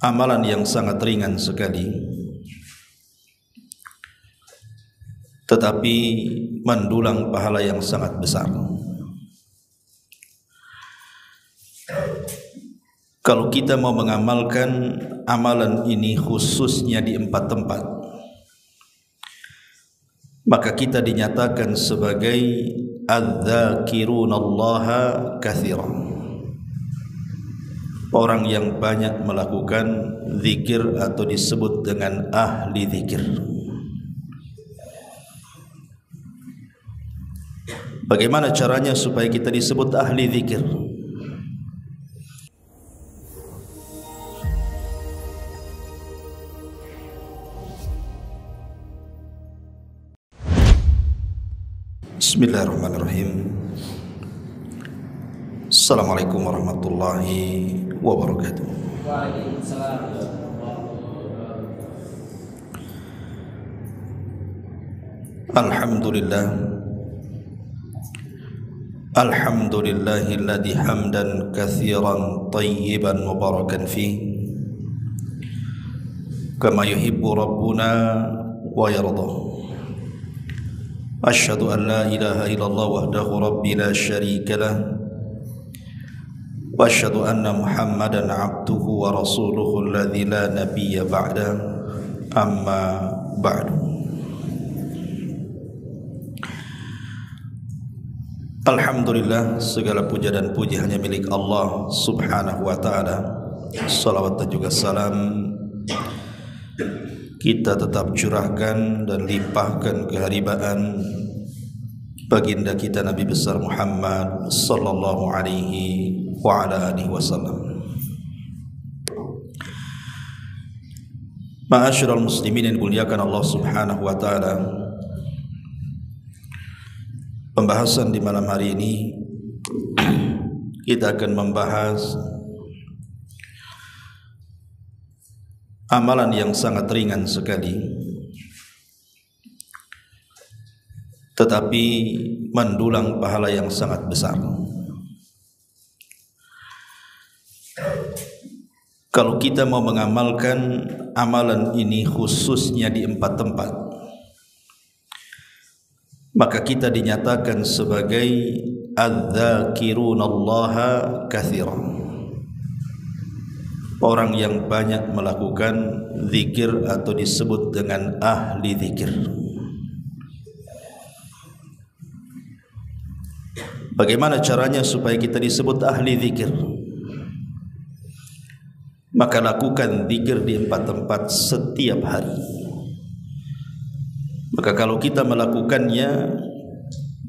amalan yang sangat ringan sekali, tetapi mendulang pahala yang sangat besar. Kalau kita mau mengamalkan amalan ini khususnya di 4 tempat, maka kita dinyatakan sebagai adz-dzakirunallaha katsiran, orang yang banyak melakukan zikir atau disebut dengan ahli zikir. Bagaimana caranya supaya kita disebut ahli zikir? Bismillahirrahmanirrahim. Assalamualaikum warahmatullahi wabarakatuh. Waalaikumsalam. Alhamdulillah. Alhamdulillahilladzi hamdan katsiran tayyiban mubarakan fi kama yuhibbu rabbuna wa yarda. Asyhadu an la ilaha illallah wahdahu rabbi la syarika lah wa asyhadu anna Muhammadan abduhu wa rasuluhu alladzi la nabiyya ba'da, amma ba'du. Alhamdulillah, segala puja dan puji hanya milik Allah subhanahu wa ta'ala. Salawat dan juga salam kita tetap curahkan dan limpahkan keharibaan baginda kita Nabi besar Muhammad sallallahu alaihi wa ala alihi wasallam. Ma'asyiral muslimin yang dimuliakan Allah subhanahu wa ta'ala, pembahasan di malam hari ini kita akan membahas amalan yang sangat ringan sekali, tetapi mendulang pahala yang sangat besar. Kalau kita mau mengamalkan amalan ini khususnya di 4 tempat, maka kita dinyatakan sebagai adz-dzakirunallaha katsiran, orang yang banyak melakukan zikir atau disebut dengan ahli zikir. Bagaimana caranya supaya kita disebut ahli zikir? Maka lakukan zikir di 4 tempat setiap hari. Maka kalau kita melakukannya,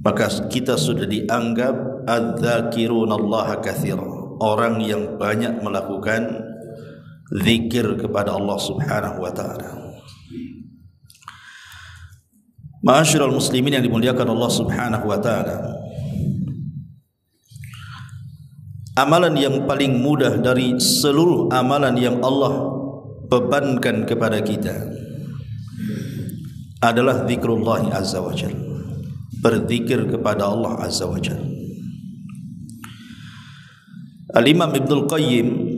maka kita sudah dianggap adz-dzakirunallaha katsiran, orang yang banyak melakukan zikir kepada Allah subhanahu wa ta'ala. Ma'asyiral muslimin yang dimuliakan Allah subhanahu wa ta'ala, amalan yang paling mudah dari seluruh amalan yang Allah bebankan kepada kita adalah zikrullah azza wa jalla, berzikir kepada Allah azza wa jalla. Al-Imam Ibnul Qayyim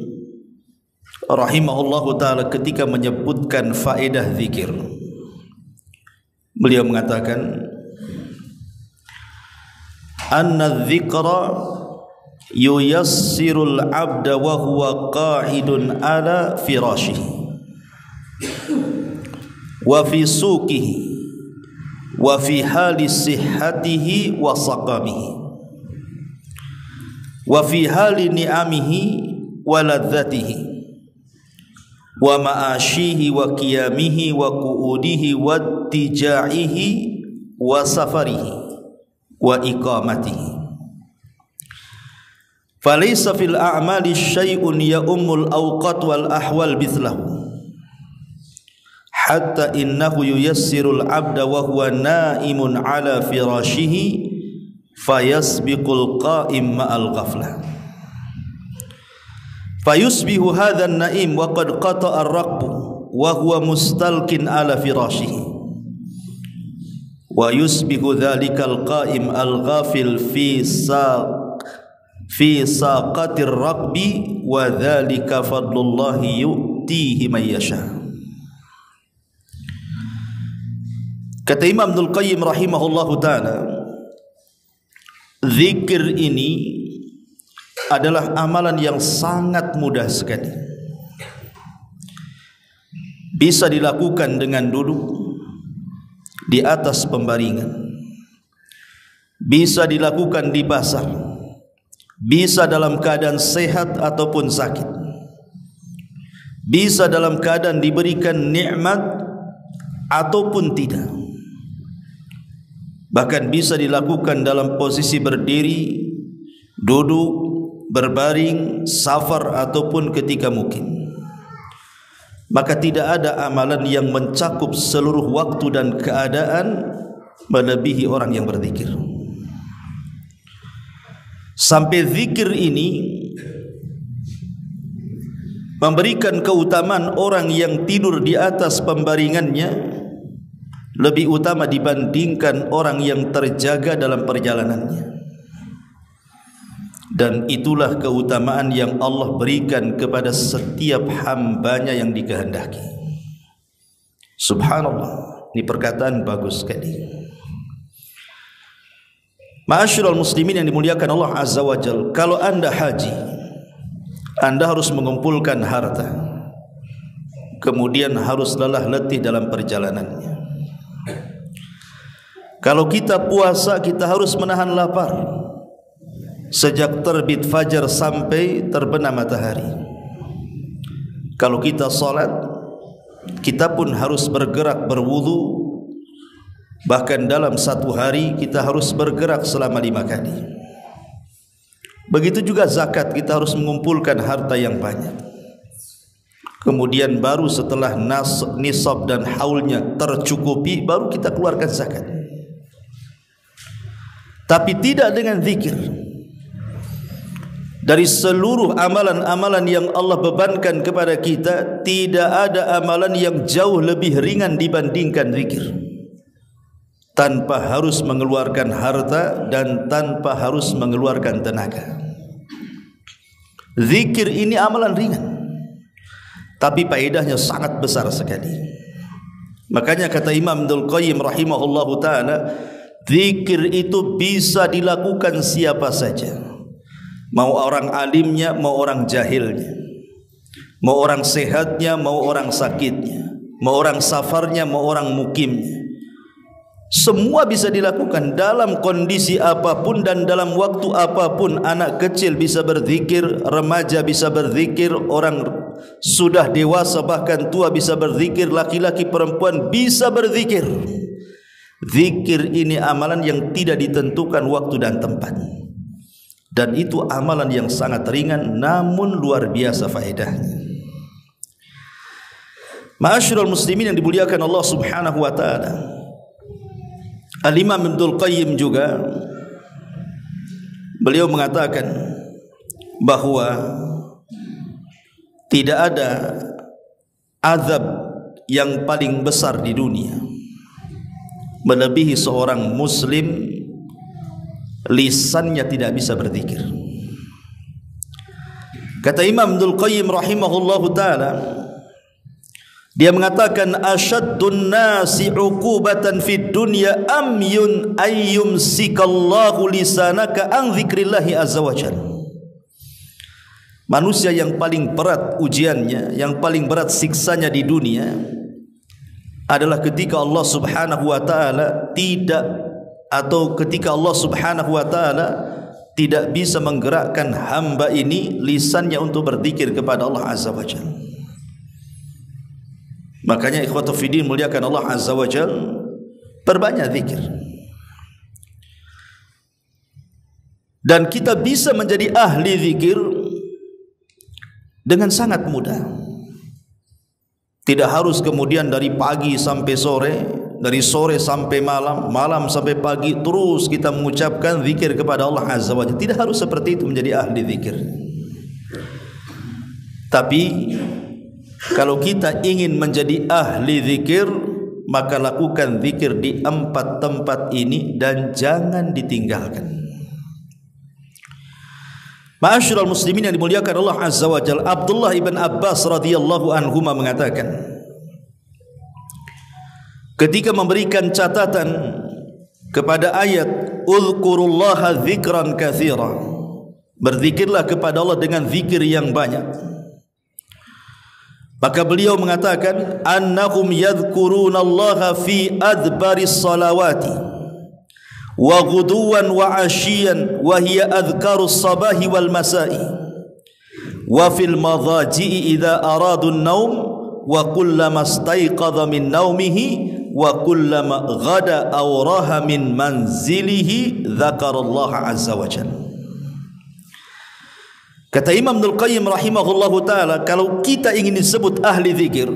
rahimahullahu ta'ala ketika menyebutkan faedah zikir, beliau mengatakan anna dzikra yuyassirul abda wa huwa qa'idun ala firashihi wa fi suqihi wa fi hali sihhatihi wa saqamihi wa fi hali ni'amihi wa ladzatihi wa ma'ashihi wa qiyamihi wa qu'udihi wa tija'ihi wa safarihi wa iqamatihi. Falaysa fil a'mali syai'un ya'ummul awqat wal ahwal mithlahu hatta innahu yuyassirul abda wa huwa na'imun ala firashihi fayasbiqul qa'im ma'al ghaflah fayusbihu hadha an-na'im wa qad qata'a ar-raqbu wa huwa mustalqin ala firashihi wa yusbihu dhalikal qa'im al-ghafil fi saqatir raqbi wa dhalika fadlullahi yu'tihi man yasha. Kata Imam Ibnul Qayyim rahimahullahu ta'ala, zikir ini adalah amalan yang sangat mudah sekali. Bisa dilakukan dengan duduk di atas pembaringan, bisa dilakukan di pasar, bisa dalam keadaan sehat ataupun sakit, bisa dalam keadaan diberikan nikmat ataupun tidak. Bahkan bisa dilakukan dalam posisi berdiri, duduk, berbaring, safar ataupun ketika mukim. Maka tidak ada amalan yang mencakup seluruh waktu dan keadaan melebihi orang yang berzikir. Sampai zikir ini memberikan keutamaan orang yang tidur di atas pembaringannya lebih utama dibandingkan orang yang terjaga dalam perjalanannya. Dan itulah keutamaan yang Allah berikan kepada setiap hambanya yang dikehendaki. Subhanallah, ini perkataan bagus sekali. Ma'asyiral muslimin yang dimuliakan Allah Azza wa Jalla, kalau anda haji, anda harus mengumpulkan harta, kemudian harus lelah letih dalam perjalanannya. Kalau kita puasa, kita harus menahan lapar sejak terbit fajar sampai terbenam matahari. Kalau kita salat, kita pun harus bergerak berwudu. Bahkan dalam satu hari kita harus bergerak selama 5 kali. Begitu juga zakat, kita harus mengumpulkan harta yang banyak. Kemudian baru setelah nisab dan haulnya tercukupi, baru kita keluarkan zakat. Tapi tidak dengan zikir. Dari seluruh amalan-amalan yang Allah bebankan kepada kita, tidak ada amalan yang jauh lebih ringan dibandingkan zikir. Tanpa harus mengeluarkan harta dan tanpa harus mengeluarkan tenaga. Zikir ini amalan ringan, tapi faedahnya sangat besar sekali. Makanya kata Imam Ibnul Qayyim rahimahullahu ta'ala, zikir itu bisa dilakukan siapa saja, mau orang alimnya, mau orang jahilnya, mau orang sehatnya, mau orang sakitnya, mau orang safarnya, mau orang mukimnya. Semua bisa dilakukan dalam kondisi apapun dan dalam waktu apapun. Anak kecil bisa berzikir, remaja bisa berzikir, orang sudah dewasa bahkan tua bisa berzikir, laki-laki perempuan bisa berzikir. Zikir ini amalan yang tidak ditentukan waktu dan tempat, dan itu amalan yang sangat ringan namun luar biasa faedahnya. Ma'asyiral muslimin yang dimuliakan Allah Subhanahu wa ta'ala, Al-Imam Ibnul Qayyim juga beliau mengatakan bahwa tidak ada azab yang paling besar di dunia melebihi seorang muslim lisannya tidak bisa berzikir. Kata Imam Ibnul Qayyim rahimahullahu ta'ala, dia mengatakan, asyaddun nasi uqubatan fid dunya amyun ayyumsikallahu lisanaka an dzikrillahi azza wajalla. Manusia yang paling berat ujiannya, yang paling berat siksanya di dunia adalah ketika Allah Subhanahu wa ta'ala ketika Allah Subhanahu wa ta'ala tidak bisa menggerakkan hamba ini lisannya untuk berzikir kepada Allah Azza wa Jalla. Makanya ikhwatu fiddin muliakan Allah Azza wa Jalla, perbanyak zikir. Dan kita bisa menjadi ahli zikir dengan sangat mudah. Tidak harus kemudian dari pagi sampai sore, dari sore sampai malam, malam sampai pagi terus kita mengucapkan zikir kepada Allah Azza wa Jalla. Tidak harus seperti itu menjadi ahli zikir. Tapi kalau kita ingin menjadi ahli zikir, maka lakukan zikir di 4 tempat ini dan jangan ditinggalkan. Ma'asyiral muslimin yang dimuliakan Allah Azza wa Jalla, Abdullah ibn Abbas radhiyallahu anhuma mengatakan, ketika memberikan catatan kepada ayat uzkurullaha dzikran katsira, berzikirlah kepada Allah dengan zikir yang banyak, maka beliau mengatakan annahum yadhkurunallaha fi adbaris salawati wa ghuduwan wa ashiyan wa hiya adhkarus sabahi wal masai wa fil madhaji'i idza aradu an-naum wa kullama istayqadha min naumihi wa kullama ghada aw raha min manzilihi dzakarallaha azza wa jalla. Kata Imam Ibnul Qayyim rahimahullahu taala, kalau kita ingin disebut ahli zikir,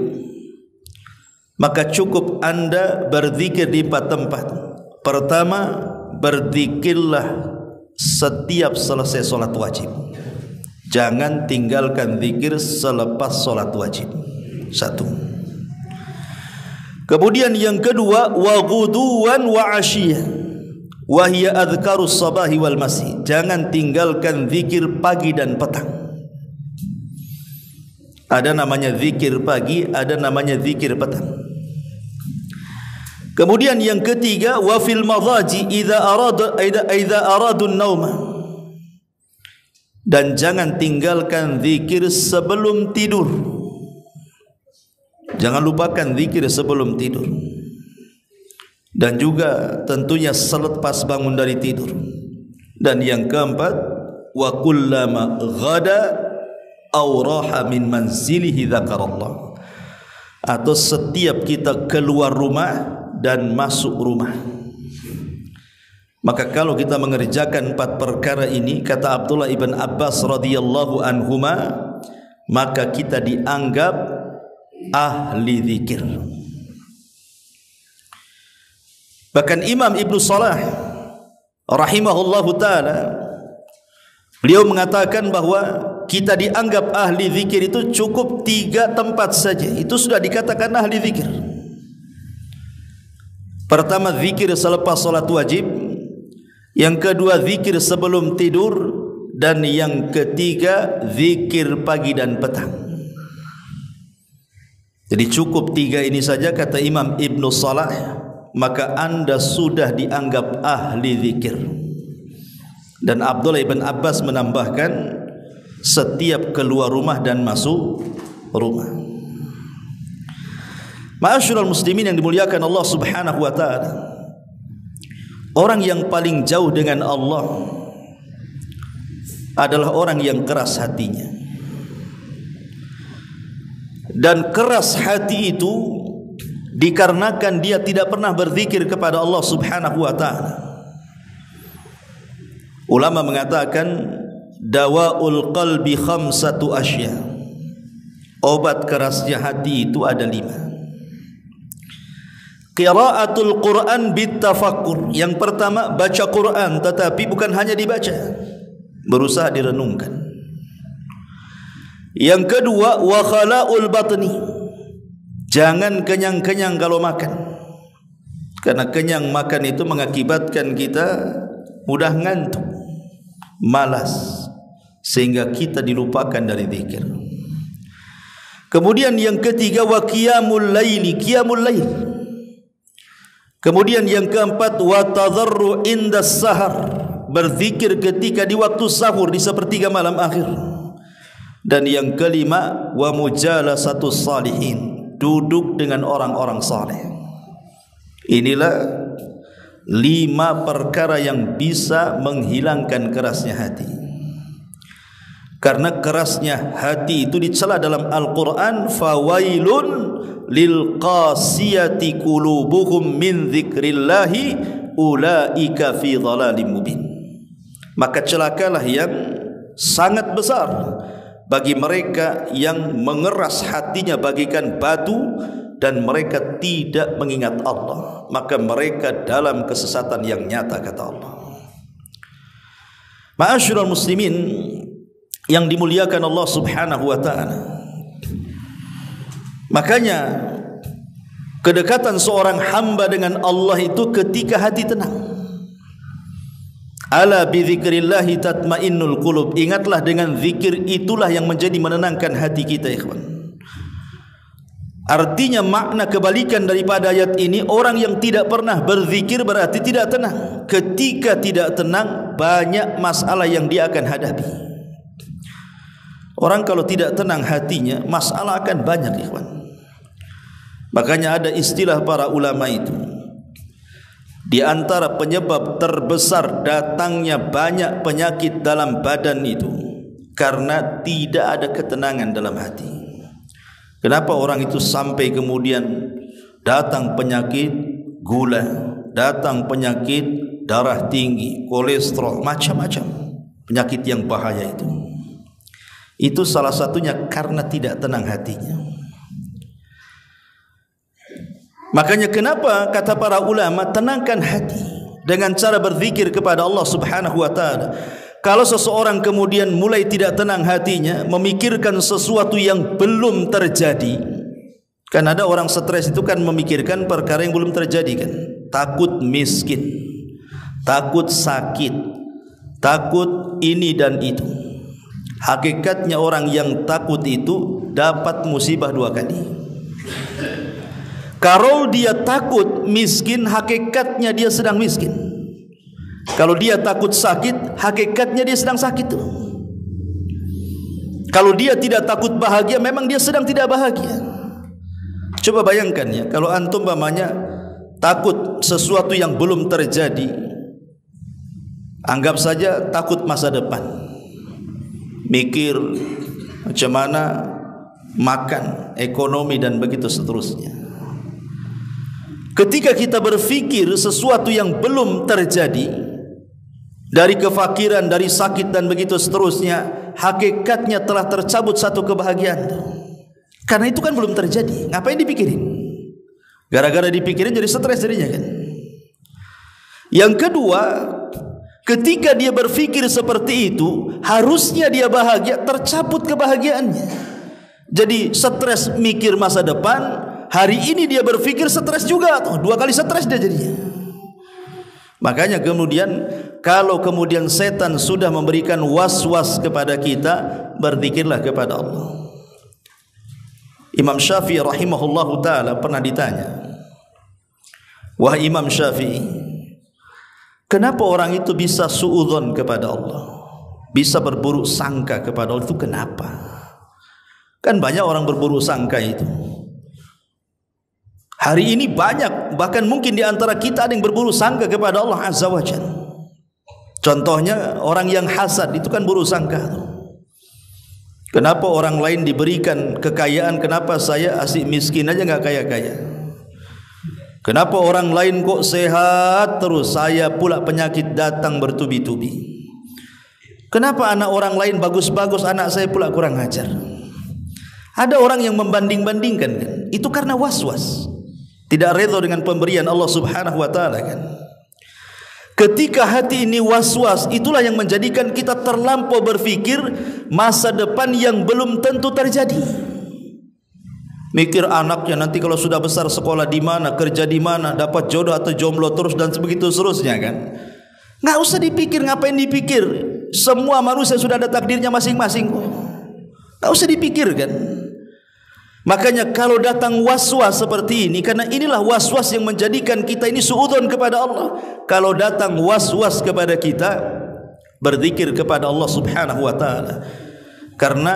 maka cukup Anda berzikir di 4 tempat. Pertama, berzikirlah setiap selesai solat wajib. Jangan tinggalkan zikir selepas solat wajib. 1. Kemudian yang kedua, wa ghuduwan wa asyiyah wa hiya adhkarus sabahi wal masi. Jangan tinggalkan zikir pagi dan petang. Ada namanya zikir pagi, ada namanya zikir petang. Kemudian yang ketiga, wa fil madhaji idza aradu an-nauma. Dan jangan tinggalkan zikir sebelum tidur. Jangan lupakan zikir sebelum tidur. Dan juga tentunya selepas bangun dari tidur. Dan yang keempat, wa kullama ghada aw raha min manzilihi dzakarallah. Atau setiap kita keluar rumah dan masuk rumah. Maka kalau kita mengerjakan 4 perkara ini, kata Abdullah ibn Abbas radhiyallahu anhuma, maka kita dianggap ahli zikir. Bahkan Imam Ibnu Salah rahimahullahu taala, beliau mengatakan bahwa kita dianggap ahli zikir itu cukup 3 tempat saja, itu sudah dikatakan ahli zikir. Pertama, zikir selepas salat wajib. Yang kedua, zikir sebelum tidur. Dan yang ketiga, zikir pagi dan petang. Jadi cukup 3 ini saja, kata Imam Ibnu Salah, maka Anda sudah dianggap ahli zikir. Dan Abdullah ibn Abbas menambahkan, setiap keluar rumah dan masuk rumah. Ma'asyiral muslimin yang dimuliakan Allah Subhanahu wa taala, orang yang paling jauh dengan Allah adalah orang yang keras hatinya. Dan keras hati itu dikarenakan dia tidak pernah berzikir kepada Allah Subhanahu wa taala. Ulama mengatakan dawaul qalbi khamsatu asya. Obat kerasnya hati itu ada 5. Qiraatul Quran bitafakkur. Yang pertama, baca Quran tetapi bukan hanya dibaca, berusaha direnungkan. Yang kedua, wa khala'ul batni. Jangan kenyang-kenyang kalau makan, karena kenyang makan itu mengakibatkan kita mudah ngantuk, malas, sehingga kita dilupakan dari zikir. Kemudian yang ketiga, wa qiyamul laili, qiyamul lail. Kemudian yang keempat, wa tadarru indas sahar, berzikir ketika di waktu sahur di sepertiga malam akhir. Dan yang kelima, wa mujalasatus salihin, duduk dengan orang-orang saleh. Inilah 5 perkara yang bisa menghilangkan kerasnya hati. Karena kerasnya hati itu dicela dalam Al-Quran, fawailun lil qasiyati qulubuhum min dzikrillahi ulaika fi dhalalim mubin. Maka celakalah yang sangat besar bagi mereka yang mengeras hatinya bagaikan batu dan mereka tidak mengingat Allah, maka mereka dalam kesesatan yang nyata, kata Allah. Ma'asyiral muslimin yang dimuliakan Allah Subhanahu wa taala, makanya kedekatan seorang hamba dengan Allah itu ketika hati tenang. Ala bi dzikrillahi tatmainnul qulub. Ingatlah dengan zikir itulah yang menjadi menenangkan hati kita, ikhwan. Artinya makna kebalikan daripada ayat ini, orang yang tidak pernah berzikir berarti tidak tenang. Ketika tidak tenang, banyak masalah yang dia akan hadapi. Orang kalau tidak tenang hatinya, masalah akan banyak, ikhwan. Makanya ada istilah para ulama itu, di antara penyebab terbesar datangnya banyak penyakit dalam badan itu karena tidak ada ketenangan dalam hati. Kenapa orang itu sampai kemudian datang penyakit gula, datang penyakit darah tinggi, kolesterol, macam-macam penyakit yang bahaya itu. Itu salah satunya karena tidak tenang hatinya. Makanya kenapa kata para ulama, tenangkan hati dengan cara berzikir kepada Allah Subhanahu wa taala. Kalau seseorang kemudian mulai tidak tenang hatinya, memikirkan sesuatu yang belum terjadi. Kan ada orang stres itu kan memikirkan perkara yang belum terjadi kan. Takut miskin, takut sakit, takut ini dan itu. Hakikatnya orang yang takut itu dapat musibah 2 kali. Kalau dia takut miskin, hakikatnya dia sedang miskin. Kalau dia takut sakit, hakikatnya dia sedang sakit. Kalau dia tidak takut bahagia, memang dia sedang tidak bahagia. Coba bayangkan ya, kalau antum umpamanya takut sesuatu yang belum terjadi, anggap saja takut masa depan, mikir macam mana makan, ekonomi dan begitu seterusnya. Ketika kita berfikir sesuatu yang belum terjadi, dari kefakiran, dari sakit dan begitu seterusnya, hakikatnya telah tercabut satu kebahagiaan. Karena itu kan belum terjadi. Ngapain dipikirin? Gara-gara dipikirin jadi stres jadinya kan. Yang kedua, ketika dia berfikir seperti itu, harusnya dia bahagia, tercabut kebahagiaannya. Jadi stres mikir masa depan, hari ini dia berfikir stres juga, 2 kali stres dia jadinya. Makanya kemudian kalau kemudian setan sudah memberikan was-was kepada kita, berzikirlah kepada Allah. Imam Syafi'i rahimahullahu taala pernah ditanya, wahai Imam Syafi'i, kenapa orang itu bisa suudzon kepada Allah, bisa berburuk sangka kepada Allah, itu kenapa? Kan banyak orang berburuk sangka itu. Hari ini banyak, bahkan mungkin di antara kita ada yang berburuk sangka kepada Allah Azza wa Jalla. Contohnya orang yang hasad itu kan buruk sangka. Kenapa orang lain diberikan kekayaan, kenapa saya asik miskin aja nggak kaya-kaya? Kenapa orang lain kok sehat terus, saya pula penyakit datang bertubi-tubi? Kenapa anak orang lain bagus-bagus, anak saya pula kurang ajar? Ada orang yang membanding-bandingkan kan? Itu karena was-was, tidak redha dengan pemberian Allah Subhanahu wa taala kan. Ketika hati ini was-was, itulah yang menjadikan kita terlampau berfikir masa depan yang belum tentu terjadi. Mikir anaknya nanti kalau sudah besar sekolah di mana, kerja di mana, dapat jodoh atau jomblo terus dan begitu seterusnya kan. Nggak usah dipikir, ngapain dipikir? Semua manusia sudah ada takdirnya masing-masing. Nggak usah dipikir kan. Makanya kalau datang was-was seperti ini, karena inilah was-was yang menjadikan kita ini suudzon kepada Allah. Kalau datang was-was kepada kita, berzikir kepada Allah Subhanahu wa taala. Karena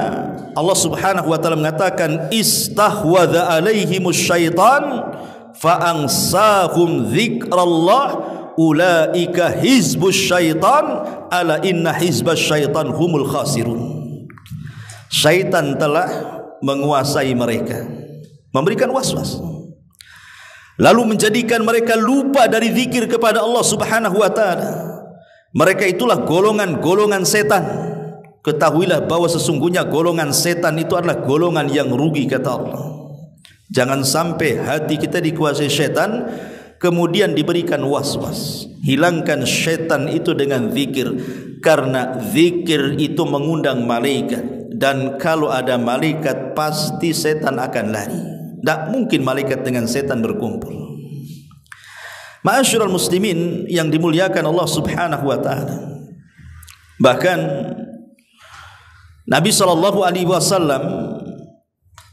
Allah Subhanahu wa taala mengatakan, istahwadha alaihimus syaitan fa ansahum dzikrallah ulaika hizbus syaitan ala inna hizbas syaitan humul khasirun. Syaitan telah menguasai mereka, memberikan was-was, lalu menjadikan mereka lupa dari zikir kepada Allah Subhanahu wa taala. Mereka itulah golongan-golongan setan. Ketahuilah bahwa sesungguhnya golongan setan itu adalah golongan yang rugi, kata Allah. Jangan sampai hati kita dikuasai setan kemudian diberikan was-was. Hilangkan setan itu dengan zikir, karena zikir itu mengundang malaikat. Dan kalau ada malaikat, pasti setan akan lari. Tak mungkin malaikat dengan setan berkumpul. Ma'asyiral muslimin yang dimuliakan Allah Subhanahu wa taala. Bahkan Nabi SAW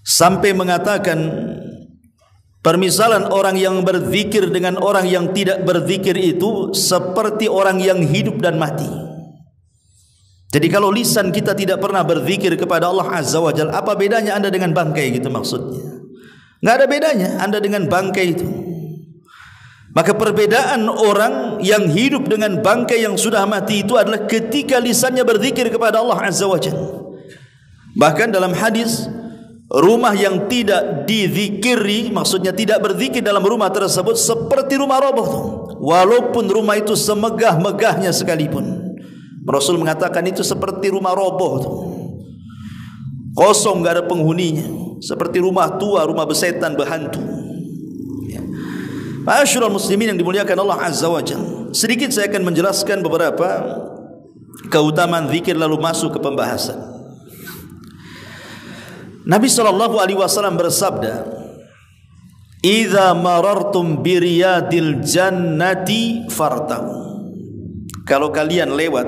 sampai mengatakan permisalan orang yang berzikir dengan orang yang tidak berzikir itu seperti orang yang hidup dan mati. Jadi kalau lisan kita tidak pernah berzikir kepada Allah Azza wa Jalla, apa bedanya Anda dengan bangkai gitu maksudnya? Enggak ada bedanya Anda dengan bangkai itu. Maka perbedaan orang yang hidup dengan bangkai yang sudah mati itu adalah ketika lisannya berzikir kepada Allah Azza wa Jalla. Bahkan dalam hadis, rumah yang tidak dizikiri, maksudnya tidak berzikir dalam rumah tersebut seperti rumah roboh tuh. Walaupun rumah itu semegah-megahnya sekalipun, Rasul mengatakan itu seperti rumah roboh tuh, kosong, gak ada penghuninya, seperti rumah tua, rumah besetan, berhantu. Ma'asyiral muslimin yang dimuliakan Allah Azza wa Jalla, sedikit saya akan menjelaskan beberapa keutamaan zikir lalu masuk ke pembahasan. Nabi SAW bersabda, "Idza marartum biriyadil jannati fartau." Kalau kalian lewat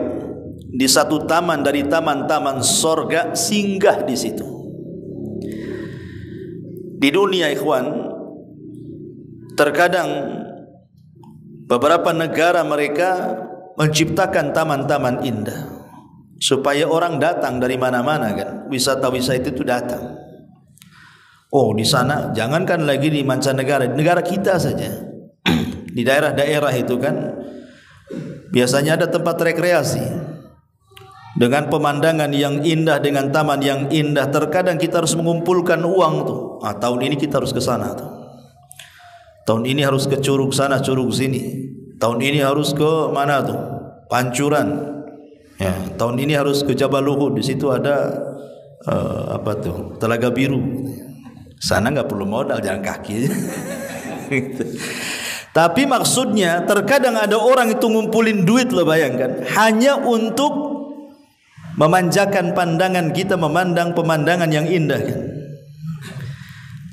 di satu taman dari taman-taman sorga, singgah di situ. Di dunia ikhwan, terkadang beberapa negara mereka menciptakan taman-taman indah supaya orang datang dari mana-mana kan, wisata-wisata itu datang. Oh, di sana jangankan lagi di mancanegara, di negara kita saja. Di daerah-daerah itu kan biasanya ada tempat rekreasi dengan pemandangan yang indah, dengan taman yang indah. Terkadang kita harus mengumpulkan uang tuh. Tahun ini kita harus ke sana tuh. Tahun ini harus ke curug sana, curug sini. Tahun ini harus ke mana tuh? Pancuran. Ya, tahun ini harus ke Jabal Uhud. Di situ ada apa tuh? Telaga Biru. Sana nggak perlu modal, jalan kaki. Tapi maksudnya terkadang ada orang itu ngumpulin duit, lo bayangkan, hanya untuk memanjakan pandangan kita, memandang pemandangan yang indah kan.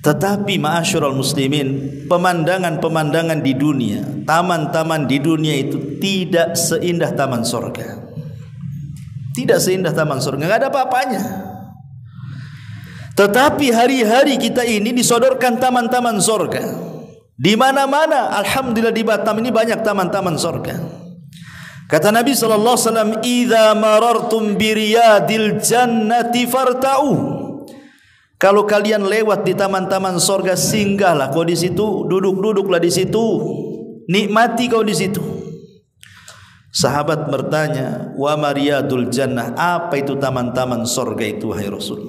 Tetapi ma'asyiral muslimin, pemandangan-pemandangan di dunia, taman-taman di dunia itu tidak seindah taman surga. Tidak seindah taman surga, enggak ada apa-apanya. Tetapi hari-hari kita ini disodorkan taman-taman surga. Di mana-mana, alhamdulillah di Batam ini banyak taman-taman surga. Kata Nabi sallallahu alaihi wasallam, "Idza marartum biriyadil jannati farta'u." Kalau kalian lewat di taman-taman surga, singgahlah kau di situ, duduk-duduklah di situ, nikmati kau di situ. Sahabat bertanya, "Wa mariyadul jannah?" Apa itu taman-taman surga itu wahai Rasul?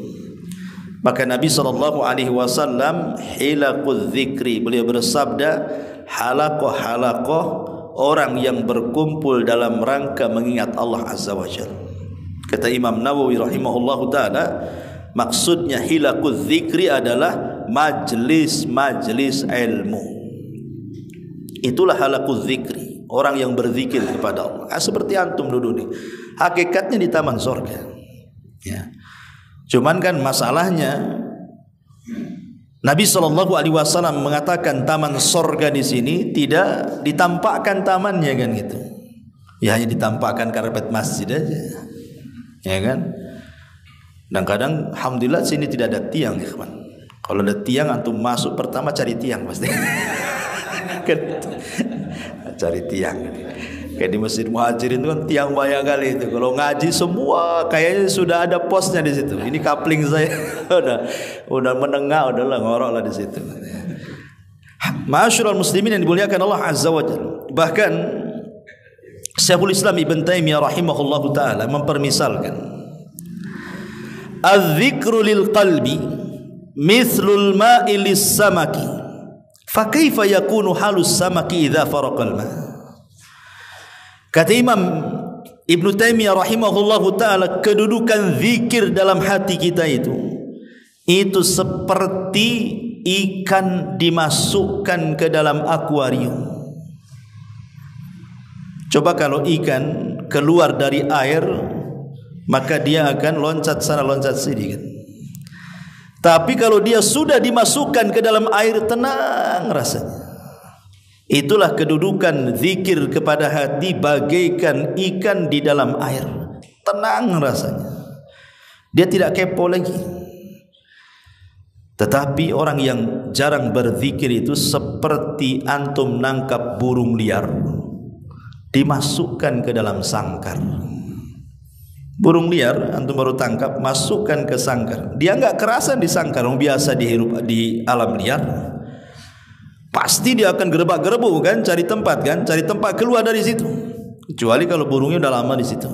Maka Nabi SAW hilaqul dzikri, beliau bersabda, halaqah-halaqah orang yang berkumpul dalam rangka mengingat Allah Azza wa Jalla. Kata Imam Nawawi rahimahullahu taala, maksudnya hilaqul dzikri adalah majlis-majlis ilmu. Itulah halaqul dzikri, orang yang berzikir kepada Allah. Seperti antum duduk nih, hakikatnya di taman surga. Ya. Cuman kan masalahnya Nabi SAW mengatakan taman surga di sini tidak ditampakkan tamannya kan gitu. Ya hanya ditampakkan karpet masjid aja. Ya kan? Dan kadang alhamdulillah sini tidak ada tiang ya kawan. Kalau ada tiang antum masuk pertama cari tiang pasti. Cari tiang. Kayak di Masjid Muhajirin itu kan tiang banyak kali itu. Kalau ngaji semua kayaknya sudah ada posnya di situ. Ini kapling saya udah menengah, udahlah ngorok lah di situ. Ma'asyiral muslimin yang dimuliakan Allah Azza wa Jalla. Bahkan Syekhul Islam Ibn Taimiyah rahimahullahu taala mempermisalkan, "Az-dzikru lil qalbi mithlul ma'i lis-samaki. Fa kaifa yakunu halus samaki idza faraqal ma'?" Kata Imam Ibn Taimiyah rahimahullahu ta'ala, kedudukan zikir dalam hati kita itu seperti ikan dimasukkan ke dalam akuarium. Coba kalau ikan keluar dari air, maka dia akan loncat sana loncat sini kan. Tapi kalau dia sudah dimasukkan ke dalam air, tenang rasanya. Itulah kedudukan zikir kepada hati bagaikan ikan di dalam air. Tenang rasanya. Dia tidak kepo lagi. Tetapi orang yang jarang berzikir itu seperti antum nangkap burung liar, dimasukkan ke dalam sangkar. Burung liar antum baru tangkap, masukkan ke sangkar. Dia enggak kerasan di sangkar, yang biasa dihirup di alam liar. Pasti dia akan gerebak-gerebuk kan, cari tempat keluar dari situ. Kecuali kalau burungnya udah lama di situ.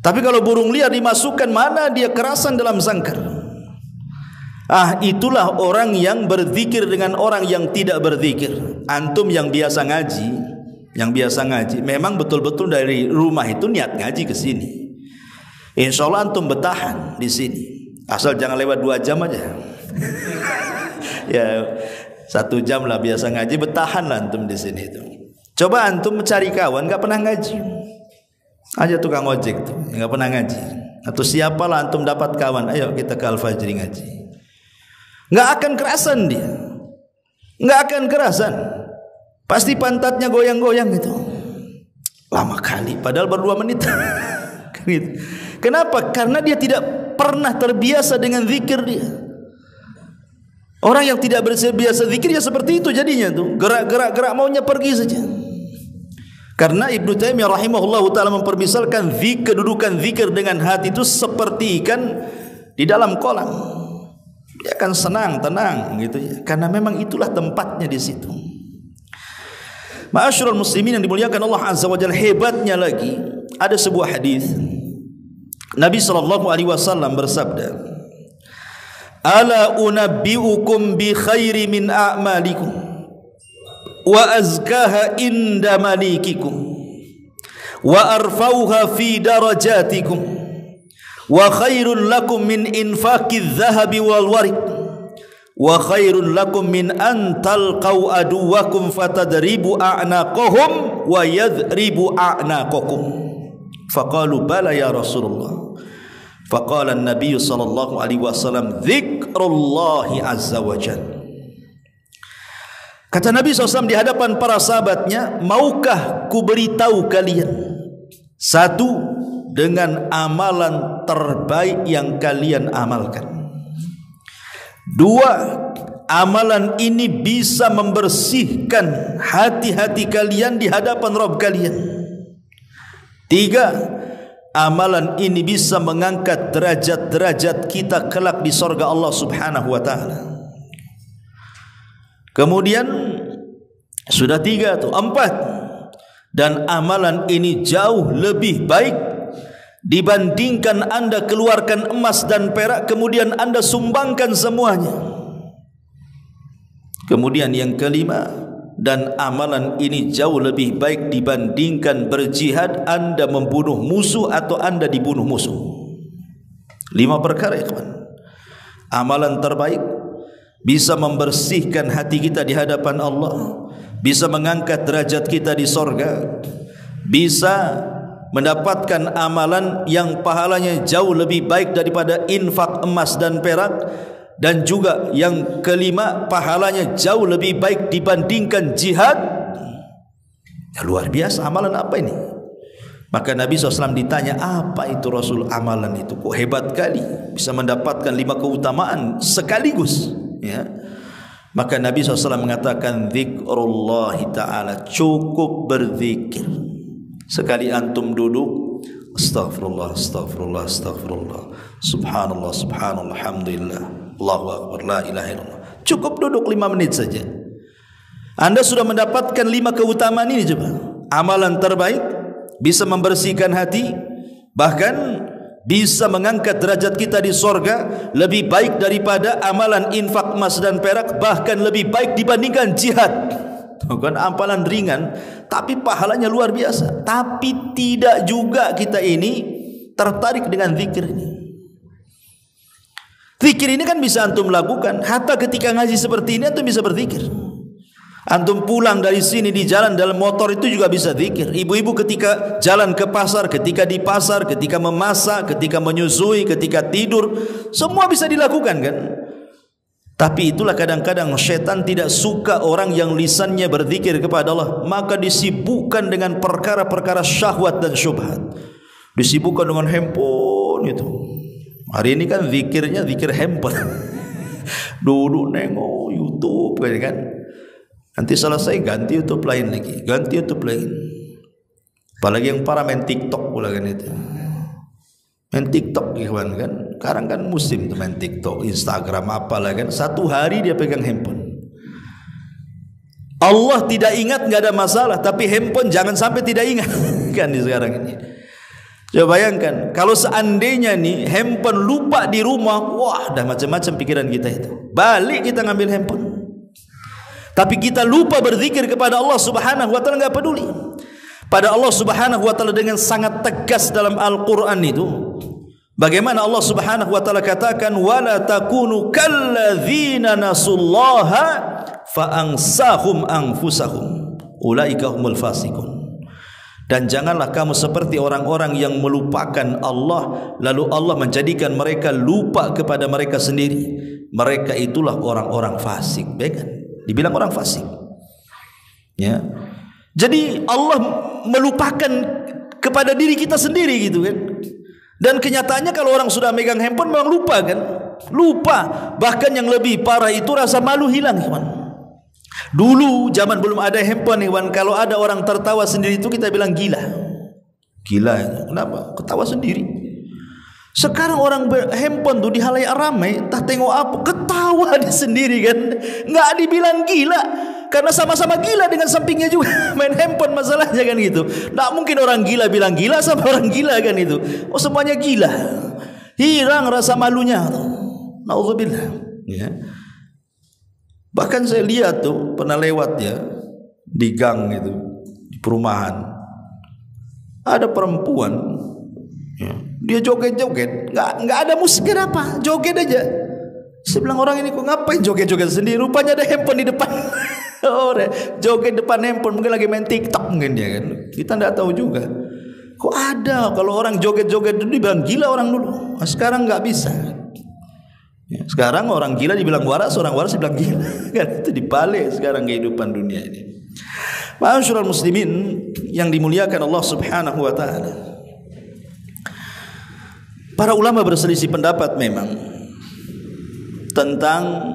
Tapi kalau burung liar dimasukkan, mana dia kerasan dalam sangkar. Itulah orang yang berzikir dengan orang yang tidak berzikir. Antum yang biasa ngaji, memang betul-betul dari rumah itu niat ngaji ke sini. Insya Allah antum bertahan di sini. Asal jangan lewat 2 jam aja. Ya 1 jam lah biasa ngaji, bertahan lah antum di sini itu. Coba antum mencari kawan nggak pernah ngaji, aja tukang ojek tuh nggak pernah ngaji, atau siapalah antum dapat kawan, ayo kita ke Al-Fajri ngaji. Nggak akan kerasan dia, nggak akan kerasan. Pasti pantatnya goyang-goyang gitu. Lama kali, padahal baru 2 menit. Kenapa? Karena dia tidak pernah terbiasa dengan zikir dia. Orang yang tidak berbiasa zikir ya seperti itu jadinya tuh. Gerak maunya pergi saja. Karena Ibnu Taimiyah rahimahullahu taala mempermisalkan kedudukan zikir dengan hati itu seperti ikan di dalam kolam. Dia akan senang, tenang gitu ya. Karena memang itulah tempatnya di situ. Ma'asyiral muslimin yang dimuliakan Allah Azza wa Jalla, hebatnya lagi ada sebuah hadis. Nabi sallallahu alaihi wasallam bersabda, "Ala unabbiukum bi khairi min a'malikum wa azkaha inda malikikum wa arfauha fi darajatikum wa khairun lakum min infaqiz zahabi wal warik wa khairun lakum min an talqau aduwakum fatadribu a'naqahum wa yadribu a'naqakum." Faqalu bala ya Rasulullah. Faqala an-nabiy sallallahu alaihi wasallam, dzikrullahi azza wa jalla. Kata Nabi SAW di hadapan para sahabatnya, maukah ku beritahu kalian satu dengan amalan terbaik yang kalian amalkan. 2, amalan ini bisa membersihkan hati-hati kalian di hadapan Rabb kalian. 3, amalan ini bisa mengangkat derajat-derajat kita kelak di surga Allah Subhanahu wa taala. Kemudian sudah 3 tuh, 4, dan amalan ini jauh lebih baik dibandingkan anda keluarkan emas dan perak kemudian anda sumbangkan semuanya. Kemudian yang 5, dan amalan ini jauh lebih baik dibandingkan berjihad anda membunuh musuh atau anda dibunuh musuh. 5 perkara ya kawan. Amalan terbaik bisa membersihkan hati kita di hadapan Allah, bisa mengangkat derajat kita di sorga, bisa mendapatkan amalan yang pahalanya jauh lebih baik daripada infak emas dan perak, dan juga yang 5, pahalanya jauh lebih baik dibandingkan jihad. Ya, luar biasa amalan apa ini? Maka Nabi SAW ditanya, apa itu Rasul amalan itu? Kok hebat kali bisa mendapatkan 5 keutamaan sekaligus ya. Maka Nabi SAW mengatakan, zikrullahi ta'ala, cukup berzikir. Sekali antum duduk, astaghfirullah, astaghfirullah, astaghfirullah, subhanallah, subhanallah, alhamdulillah, Allahu akbar, la ilaha illallah. Cukup duduk 5 menit saja, anda sudah mendapatkan 5 keutamaan ini. Coba, amalan terbaik bisa membersihkan hati, bahkan bisa mengangkat derajat kita di sorga, lebih baik daripada amalan infak emas dan perak, bahkan lebih baik dibandingkan jihad. Bukan amalan ringan, tapi pahalanya luar biasa. Tapi tidak juga kita ini tertarik dengan zikir ini. Zikir ini kan bisa antum lakukan, hatta ketika ngaji seperti ini antum bisa berzikir. Antum pulang dari sini di jalan dalam motor itu juga bisa zikir. Ibu-ibu ketika jalan ke pasar, ketika di pasar, ketika memasak, ketika menyusui, ketika tidur, semua bisa dilakukan kan. Tapi itulah kadang-kadang syaitan tidak suka orang yang lisannya berzikir kepada Allah, maka disibukkan dengan perkara-perkara syahwat dan syubhat. Disibukkan dengan handphone itu. Hari ini kan zikirnya zikir handphone. Duduk nengok YouTube kan. Nanti selesai ganti YouTube lain lagi, ganti YouTube lain. Apalagi yang para main TikTok pula kan itu. Main TikTok kawan kan. Sekarang kan musim tuh main TikTok, Instagram apalah kan. Satu hari dia pegang handphone. Allah tidak ingat nggak ada masalah, tapi handphone jangan sampai tidak ingat kan di sekarang ini. Coba bayangkan kalau seandainya nih handphone lupa di rumah, wah dah macam-macam pikiran kita itu. Balik kita ngambil handphone. Tapi kita lupa berzikir kepada Allah Subhanahu wa taala, enggak peduli. Pada Allah Subhanahu wa taala dengan sangat tegas dalam Al-Qur'an itu. Bagaimana Allah Subhanahu wa taala katakan wala takunu kalladzina nasullaha fa ansahum anfusahum ulaika humul fasiqun. Dan janganlah kamu seperti orang-orang yang melupakan Allah lalu Allah menjadikan mereka lupa kepada mereka sendiri. Mereka itulah orang-orang fasik. Kan? Dibilang orang fasik. Ya. Jadi Allah melupakan kepada diri kita sendiri gitu kan. Dan kenyataannya kalau orang sudah megang handphone memang lupa kan? Lupa. Bahkan yang lebih parah itu rasa malu hilang kawan. Dulu zaman belum ada handphone kawan, kalau ada orang tertawa sendiri itu kita bilang gila. Gila ya. Kenapa? Ketawa sendiri. Sekarang orang handphone tuh di halayak ramai, tak tengok apa, ketawa dia sendiri kan. Enggak dibilang gila. Karena sama-sama gila dengan sampingnya juga main handphone masalahnya kan gitu. Tak mungkin orang gila bilang gila sama orang gila kan itu. Oh semuanya gila. Hilang rasa malunya. Nauzubillah. Ya. Bahkan saya lihat tuh pernah lewat ya di gang itu di perumahan. Ada perempuan. Ya, dia joget-joget. Nggak ada musik apa, joget aja. Saya bilang orang ini kok ngapain joget-joget sendiri? Rupanya ada handphone di depan. Oh, joget depan handphone, mungkin lagi main TikTok mungkin dia kan. Kita tidak tahu juga. Kok ada kalau orang joget-joget dulu dibilang gila orang dulu. Nah, sekarang nggak bisa. Ya, sekarang orang gila dibilang waras, orang waras dibilang gila. Kan itu dibalik sekarang kehidupan dunia ini. Ma'asyiral muslimin yang dimuliakan Allah Subhanahu wa taala. Para ulama berselisih pendapat memang tentang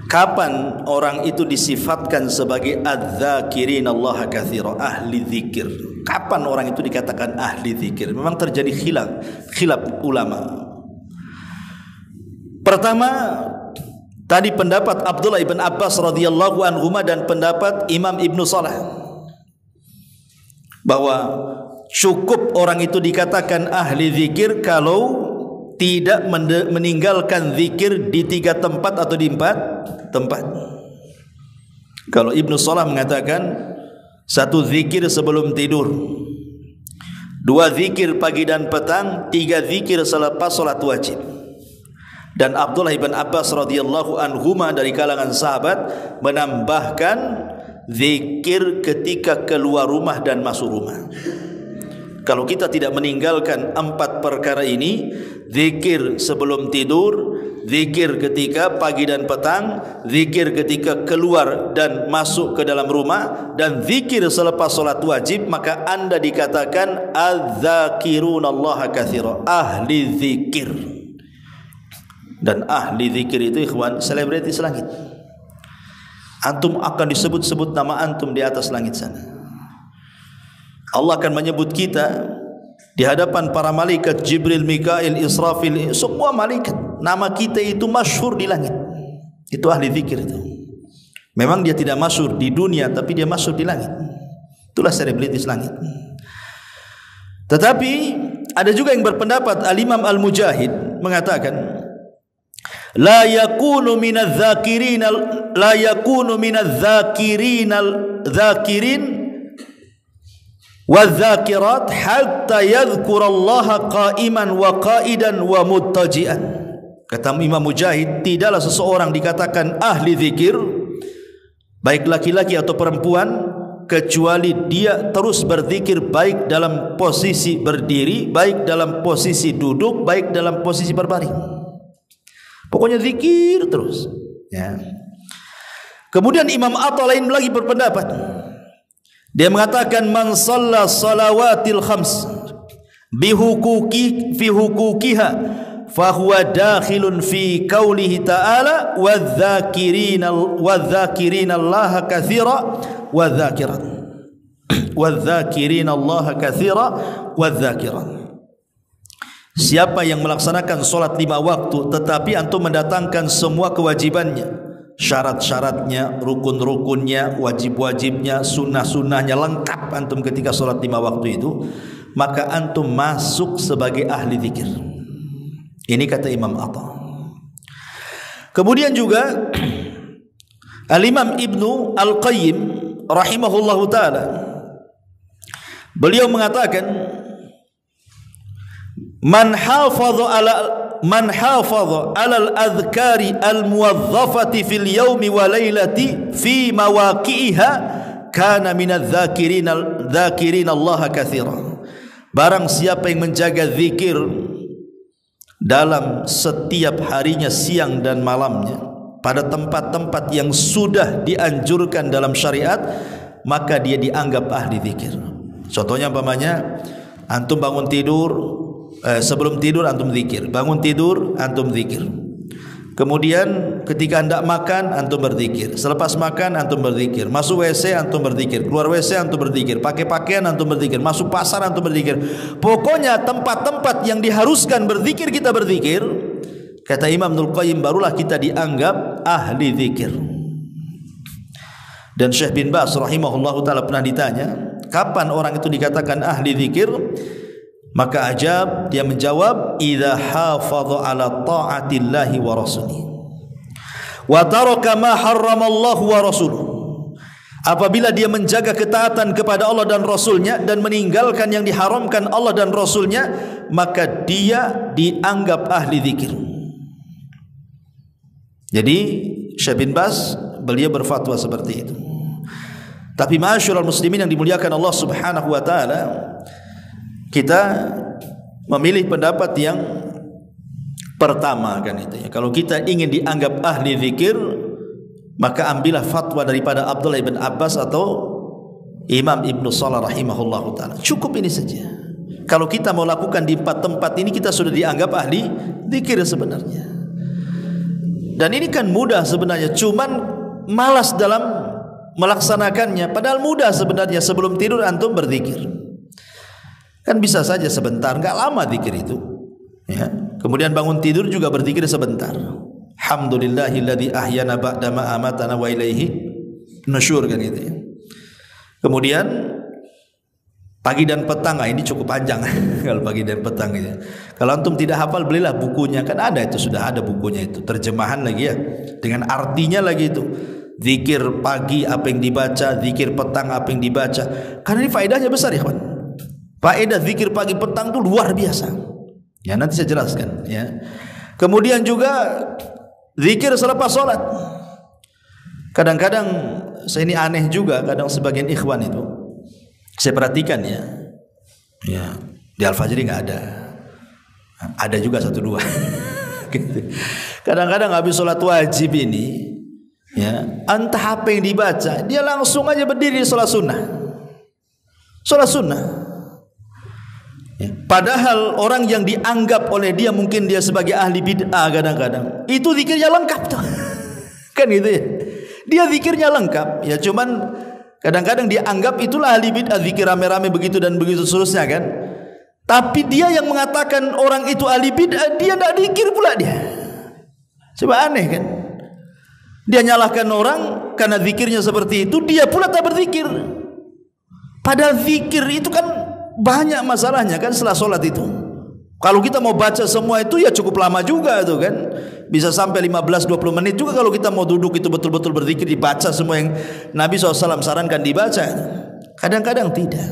kapan orang itu disifatkan sebagai adz-dzakirin Allah katsira, ahli zikir. Kapan orang itu dikatakan ahli zikir? Memang terjadi khilaf ulama. Pertama, tadi pendapat Abdullah ibn Abbas radhiyallahu anhuma dan pendapat Imam Ibnu Salah bahwa cukup orang itu dikatakan ahli zikir kalau tidak meninggalkan zikir di 3 tempat atau di 4 tempat. Kalau Ibnu Salah mengatakan 1 zikir sebelum tidur, 2 zikir pagi dan petang, 3 zikir selepas salat wajib. Dan Abdullah ibn Abbas radhiyallahu anhuma dari kalangan sahabat menambahkan zikir ketika keluar rumah dan masuk rumah. Kalau kita tidak meninggalkan 4 perkara ini, zikir sebelum tidur, zikir ketika pagi dan petang, zikir ketika keluar dan masuk ke dalam rumah, dan zikir selepas salat wajib, maka anda dikatakan adz-dzakirunallaha katsira, ahli zikir. Dan ahli zikir itu ikhwan selebritis langit. Antum akan disebut-sebut nama antum di atas langit sana. Allah akan menyebut kita di hadapan para malaikat Jibril, Mikail, Israfil, semua malaikat. Nama kita itu masyhur di langit. Itu ahli zikir itu. Memang dia tidak masyhur di dunia, tapi dia masyhur di langit. Itulah selebritis langit. Tetapi ada juga yang berpendapat, Al-Imam Al-Mujahid mengatakan la yakunu minadz-dzakirin wadz-dzakirat hatta yadhkurallaha qa'iman wa qa'idan wa muttaji'an. Kata Imam Mujahid, tidaklah seseorang dikatakan ahli zikir, baik laki-laki atau perempuan, kecuali dia terus berzikir baik dalam posisi berdiri, baik dalam posisi duduk, baik dalam posisi berbaring. Pokoknya zikir terus. Ya. Kemudian Imam Atha lain lagi berpendapat. Dia mengatakan man shalla salawatil khams fi huquqiha fa huwa dakhilun fi qaulihi ta'ala wadh-dhakirina Allaha katsira wadh-dhakirina Allaha katsira wadh-dhakirat. Siapa yang melaksanakan solat 5 waktu tetapi antum mendatangkan semua kewajibannya, syarat-syaratnya, rukun-rukunnya, wajib-wajibnya, sunnah-sunnahnya lengkap antum ketika solat 5 waktu itu, maka antum masuk sebagai ahli zikir. Ini kata Imam Atha. Kemudian juga Al-Imam Ibnu Al-Qayyim rahimahullahu ta'ala, beliau mengatakan man hafadha ala al-adhkari al-muwazzafati fil yawmi wa laylati fi mawaqi'iha kana minadh-dhakirin Allah katsira. Barang siapa yang menjaga zikir dalam setiap harinya, siang dan malamnya, pada tempat-tempat yang sudah dianjurkan dalam syariat, maka dia dianggap ahli zikir. Contohnya umpamanya antum bangun tidur, sebelum tidur antum zikir, bangun tidur antum zikir. Kemudian ketika hendak makan antum berzikir, selepas makan antum berzikir, masuk WC antum berzikir, keluar WC antum berzikir, pakai pakaian antum berzikir, masuk pasar antum berzikir. Pokoknya tempat-tempat yang diharuskan berzikir kita berzikir. Kata Imam Ibnu Qayyim, barulah kita dianggap ahli zikir. Dan Syekh bin Baz rahimahullahu taala pernah ditanya, kapan orang itu dikatakan ahli zikir? Maka ajab, dia menjawab, idza hafadha ala ta'atillahi wa rasulih wa taraka ma harramallahu wa rasuluh. Apabila dia menjaga ketaatan kepada Allah dan Rasulnya dan meninggalkan yang diharamkan Allah dan Rasulnya, maka dia dianggap ahli zikir. Jadi Syekh bin Baz beliau berfatwa seperti itu. Tapi ma'asyiral muslimin yang dimuliakan Allah Subhanahu wa taala, kita memilih pendapat yang pertama kan itu ya. Kalau kita ingin dianggap ahli zikir, maka ambillah fatwa daripada Abdullah bin Abbas atau Imam Ibnu Salah rahimahullahu taala. Cukup ini saja. Kalau kita mau lakukan di 4 tempat ini, kita sudah dianggap ahli zikir sebenarnya. Dan ini kan mudah sebenarnya, cuman malas dalam melaksanakannya. Padahal mudah sebenarnya. Sebelum tidur antum berzikir. Kan bisa saja sebentar, enggak lama zikir itu. Ya. Kemudian bangun tidur juga berzikir sebentar. Alhamdulillahilladzi ahyana ba'da ma amatana wa ilaihi nusyur kan gitu ya. Kemudian pagi dan petang, ini cukup panjang kalau pagi dan petang gitu. Kalau antum tidak hafal, belilah bukunya, kan ada itu, sudah ada bukunya itu, terjemahan lagi ya, dengan artinya lagi itu. Zikir pagi apa yang dibaca, zikir petang apa yang dibaca. Karena ini faedahnya besar ya kawan. Faedah zikir pagi petang itu luar biasa. Ya, nanti saya jelaskan ya. Kemudian juga zikir selepas sholat. Kadang-kadang saya ini aneh juga, kadang sebagian ikhwan itu saya perhatikan ya. Ya, di Al-Fajri enggak ada. Ada juga 1-2. Kadang-kadang habis sholat wajib ini ya, entah apa yang dibaca, dia langsung aja berdiri di sholat sunnah. Sholat sunnah. Ya. Padahal orang yang dianggap oleh dia, mungkin dia sebagai ahli bid'ah, kadang-kadang itu zikirnya lengkap tuh. Kan gitu ya. Dia zikirnya lengkap ya, cuman kadang-kadang dianggap itulah ahli bid'ah, zikir rame-rame begitu dan begitu seterusnya kan. Tapi dia yang mengatakan orang itu ahli bid'ah, dia tidak zikir pula dia. Coba aneh kan. Dia nyalahkan orang karena zikirnya seperti itu, dia pula tak berzikir. Padahal zikir itu kan banyak masalahnya kan setelah sholat itu. Kalau kita mau baca semua itu ya cukup lama juga itu kan. Bisa sampai 15-20 menit juga kalau kita mau duduk itu betul-betul berzikir, dibaca semua yang Nabi SAW sarankan dibaca. Kadang-kadang tidak.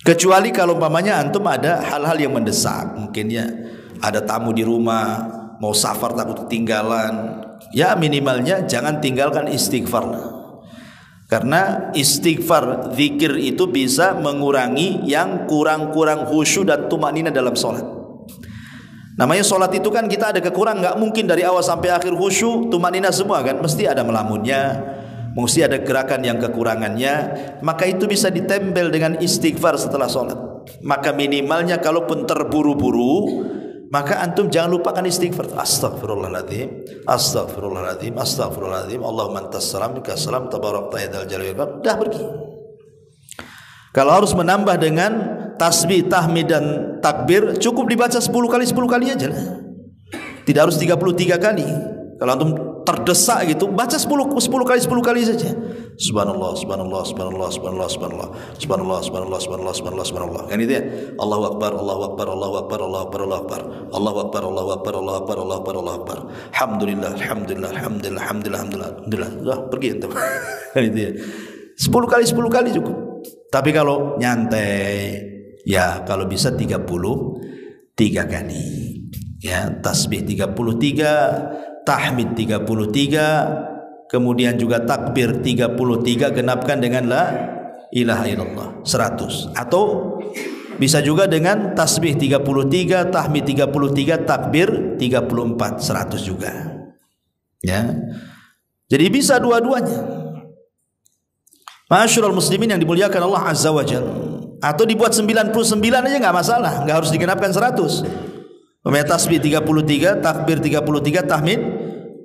Kecuali kalau umpamanya antum ada hal-hal yang mendesak, mungkin ya ada tamu di rumah, mau safar takut ketinggalan, ya minimalnya jangan tinggalkan istighfar. Karena istighfar, zikir itu bisa mengurangi yang kurang-kurang khusyuk dan tumanina dalam sholat. Namanya solat itu kan kita ada kekurangan, nggak mungkin dari awal sampai akhir khusyuk, tumanina semua kan, mesti ada melamunnya, mesti ada gerakan yang kekurangannya. Maka itu bisa ditempel dengan istighfar setelah solat. Maka minimalnya kalaupun terburu-buru, maka antum jangan lupakan istighfar. Astaghfirullahaladzim, astaghfirullahaladzim, astaghfirullahaladzim, Allahumma antas salam minkas salam tabarakta ya dzal jalali wal ikram. Dah pergi. Kalau harus menambah dengan tasbih, tahmid dan takbir, cukup dibaca 10 kali aja lah. Tidak harus 33 kali. Kalau antum terdesak gitu, baca 10 kali saja. Subhanallah, subhanallah, subhanallah, subhanallah, subhanallah, subhanallah, subhanallah, subhanallah, subhanallah, subhanallah. Kan itu ya. Allahu akbar, Allahu akbar, Allahu akbar, Allahu akbar, Allahu akbar. Allahu akbar, Allahu akbar, Allahu akbar, Allahu akbar, Allahu akbar. Alhamdulillah, alhamdulillah, alhamdulillah, alhamdulillah, alhamdulillah. Sudah pergi antum. Kan itu ya. 10 kali cukup. Tapi kalau nyantai, ya kalau bisa 33 kali. Ya, tasbih 33, tahmid 33, kemudian juga takbir 33, genapkan dengan la ilaha illallah 100. Atau bisa juga dengan tasbih 33, tahmid 33, takbir 34, 100 juga. Ya. Jadi bisa dua-duanya. Ma'asyiral muslimin yang dimuliakan Allah Azza wa Jalla. Atau dibuat 99 aja enggak masalah, enggak harus digenapkan 100. Membaca tasbih 33, takbir 33, tahmid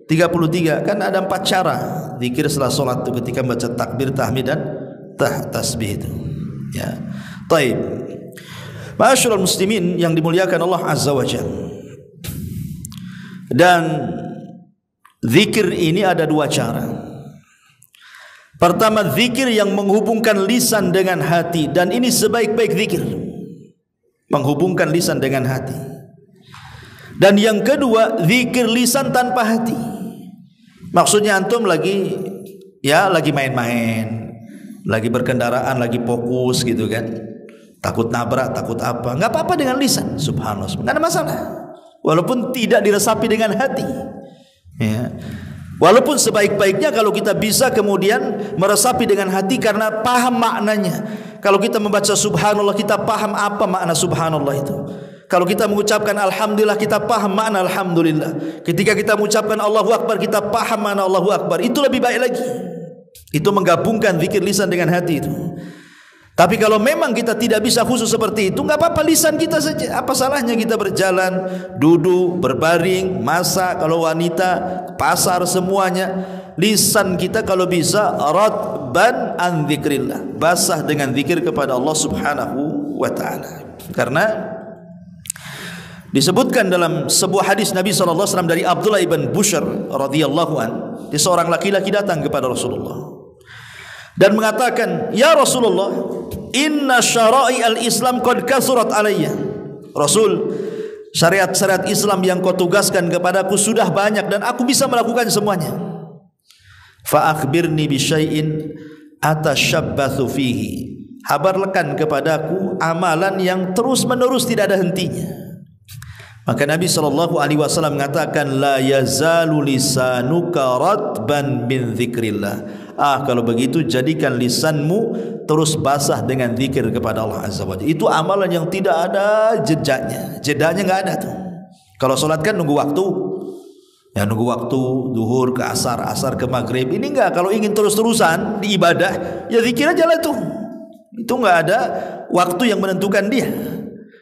33. Kan ada 4 cara zikir setelah salat itu ketika baca takbir, tahmid dan tasbih itu. Ya. Baik. Ma'asyiral muslimin yang dimuliakan Allah Azza wa Jalla. Dan zikir ini ada 2 cara. Pertama, zikir yang menghubungkan lisan dengan hati, dan ini sebaik-baik zikir, menghubungkan lisan dengan hati. Dan yang kedua, zikir lisan tanpa hati. Maksudnya antum lagi main-main, lagi berkendaraan, lagi fokus gitu kan, takut nabrak, takut apa, nggak apa-apa dengan lisan, subhanallah, nggak ada masalah, walaupun tidak diresapi dengan hati. Ya. Walaupun sebaik-baiknya kalau kita bisa kemudian meresapi dengan hati karena paham maknanya. Kalau kita membaca subhanallah, kita paham apa makna subhanallah itu. Kalau kita mengucapkan alhamdulillah, kita paham makna alhamdulillah. Ketika kita mengucapkan Allahu akbar, kita paham makna Allahu akbar. Itu lebih baik lagi. Itu menggabungkan zikir lisan dengan hati itu. Tapi kalau memang kita tidak bisa khusus seperti itu, enggak apa-apa lisan kita saja. Apa salahnya kita berjalan, duduk, berbaring, masak, kalau wanita, pasar, semuanya. Lisan kita kalau bisa ratban an dzikrillah, basah dengan zikir kepada Allah Subhanahu wa taala. Karena disebutkan dalam sebuah hadis Nabi SAW dari Abdullah ibn Bushr radhiyallahu an, seorang laki-laki datang kepada Rasulullah dan mengatakan, "Ya Rasulullah, inna syara'i al-Islam qad kasurat alayya." Rasul, syariat-syariat Islam yang kau tugaskan kepadaku sudah banyak dan aku bisa melakukan semuanya. Fa akhbirni bi syai'in atashabbathu fihi. Habarkan kepadaku amalan yang terus-menerus tidak ada hentinya. Maka Nabi SAW mengatakan, la yazalu lisanuka ratban min dzikrillah. Kalau begitu jadikan lisanmu terus basah dengan zikir kepada Allah Azza wa Jalla. Itu amalan yang tidak ada jedanya enggak ada tuh. Kalau salat kan nunggu waktu. Ya nunggu waktu zuhur ke asar, asar ke maghrib. Ini enggak, kalau ingin terus-terusan di ibadah, ya zikir aja lah itu. Itu enggak ada waktu yang menentukan dia.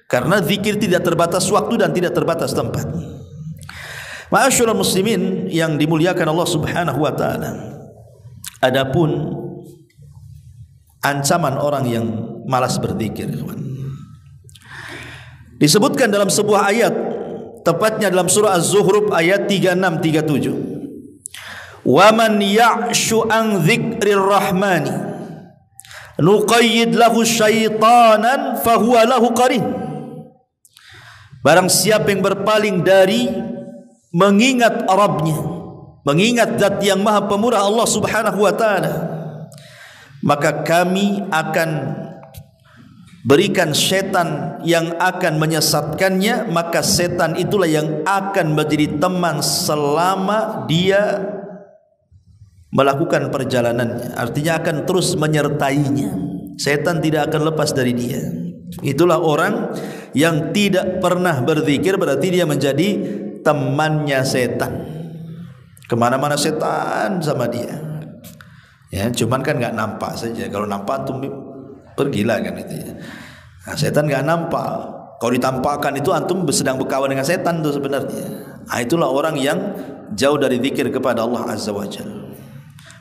Karena zikir tidak terbatas waktu dan tidak terbatas tempat. Ma'asyiral muslimin yang dimuliakan Allah Subhanahu wa taala. Adapun ancaman orang yang malas berzikir, disebutkan dalam sebuah ayat, tepatnya dalam surah Az-Zukhruf ayat 36-37. Wa man ya'shu an dzikrir rahmani nuqayyid lahu syaitanan fahuwa lahu qarin. Barang siapa yang berpaling dari mengingat Rabbnya, mengingat zat yang maha pemurah Allah Subhanahu wa ta'ala, maka kami akan berikan setan yang akan menyesatkannya. Maka setan itulah yang akan menjadi teman selama dia melakukan perjalanannya. Artinya akan terus menyertainya. Setan tidak akan lepas dari dia. Itulah orang Yang tidak pernah berzikir berarti dia menjadi temannya setan. Kemana-mana setan sama dia. Ya, cuman kan nggak nampak saja. Kalau nampak antum pergilah kan itu ya. Nah, setan nggak nampak. Kalau ditampakkan itu antum sedang berkawan dengan setan tuh sebenarnya. Nah, itulah orang yang jauh dari zikir kepada Allah Azza wa Jalla.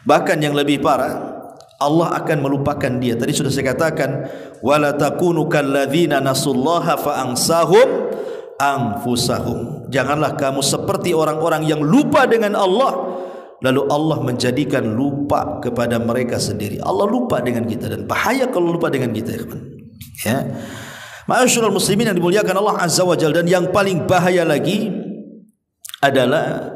Bahkan yang lebih parah, Allah akan melupakan dia. Tadi sudah saya katakan, wala takunu kalladzina nasullaha fa ansahum anfusahum. Janganlah kamu seperti orang-orang yang lupa dengan Allah, lalu Allah menjadikan lupa kepada mereka sendiri. Allah lupa dengan kita, dan bahaya kalau lupa dengan kita, ya. Ma'asyiral muslimin yang dimuliakan Allah Azza wa Jalla. Dan yang paling bahaya lagi adalah,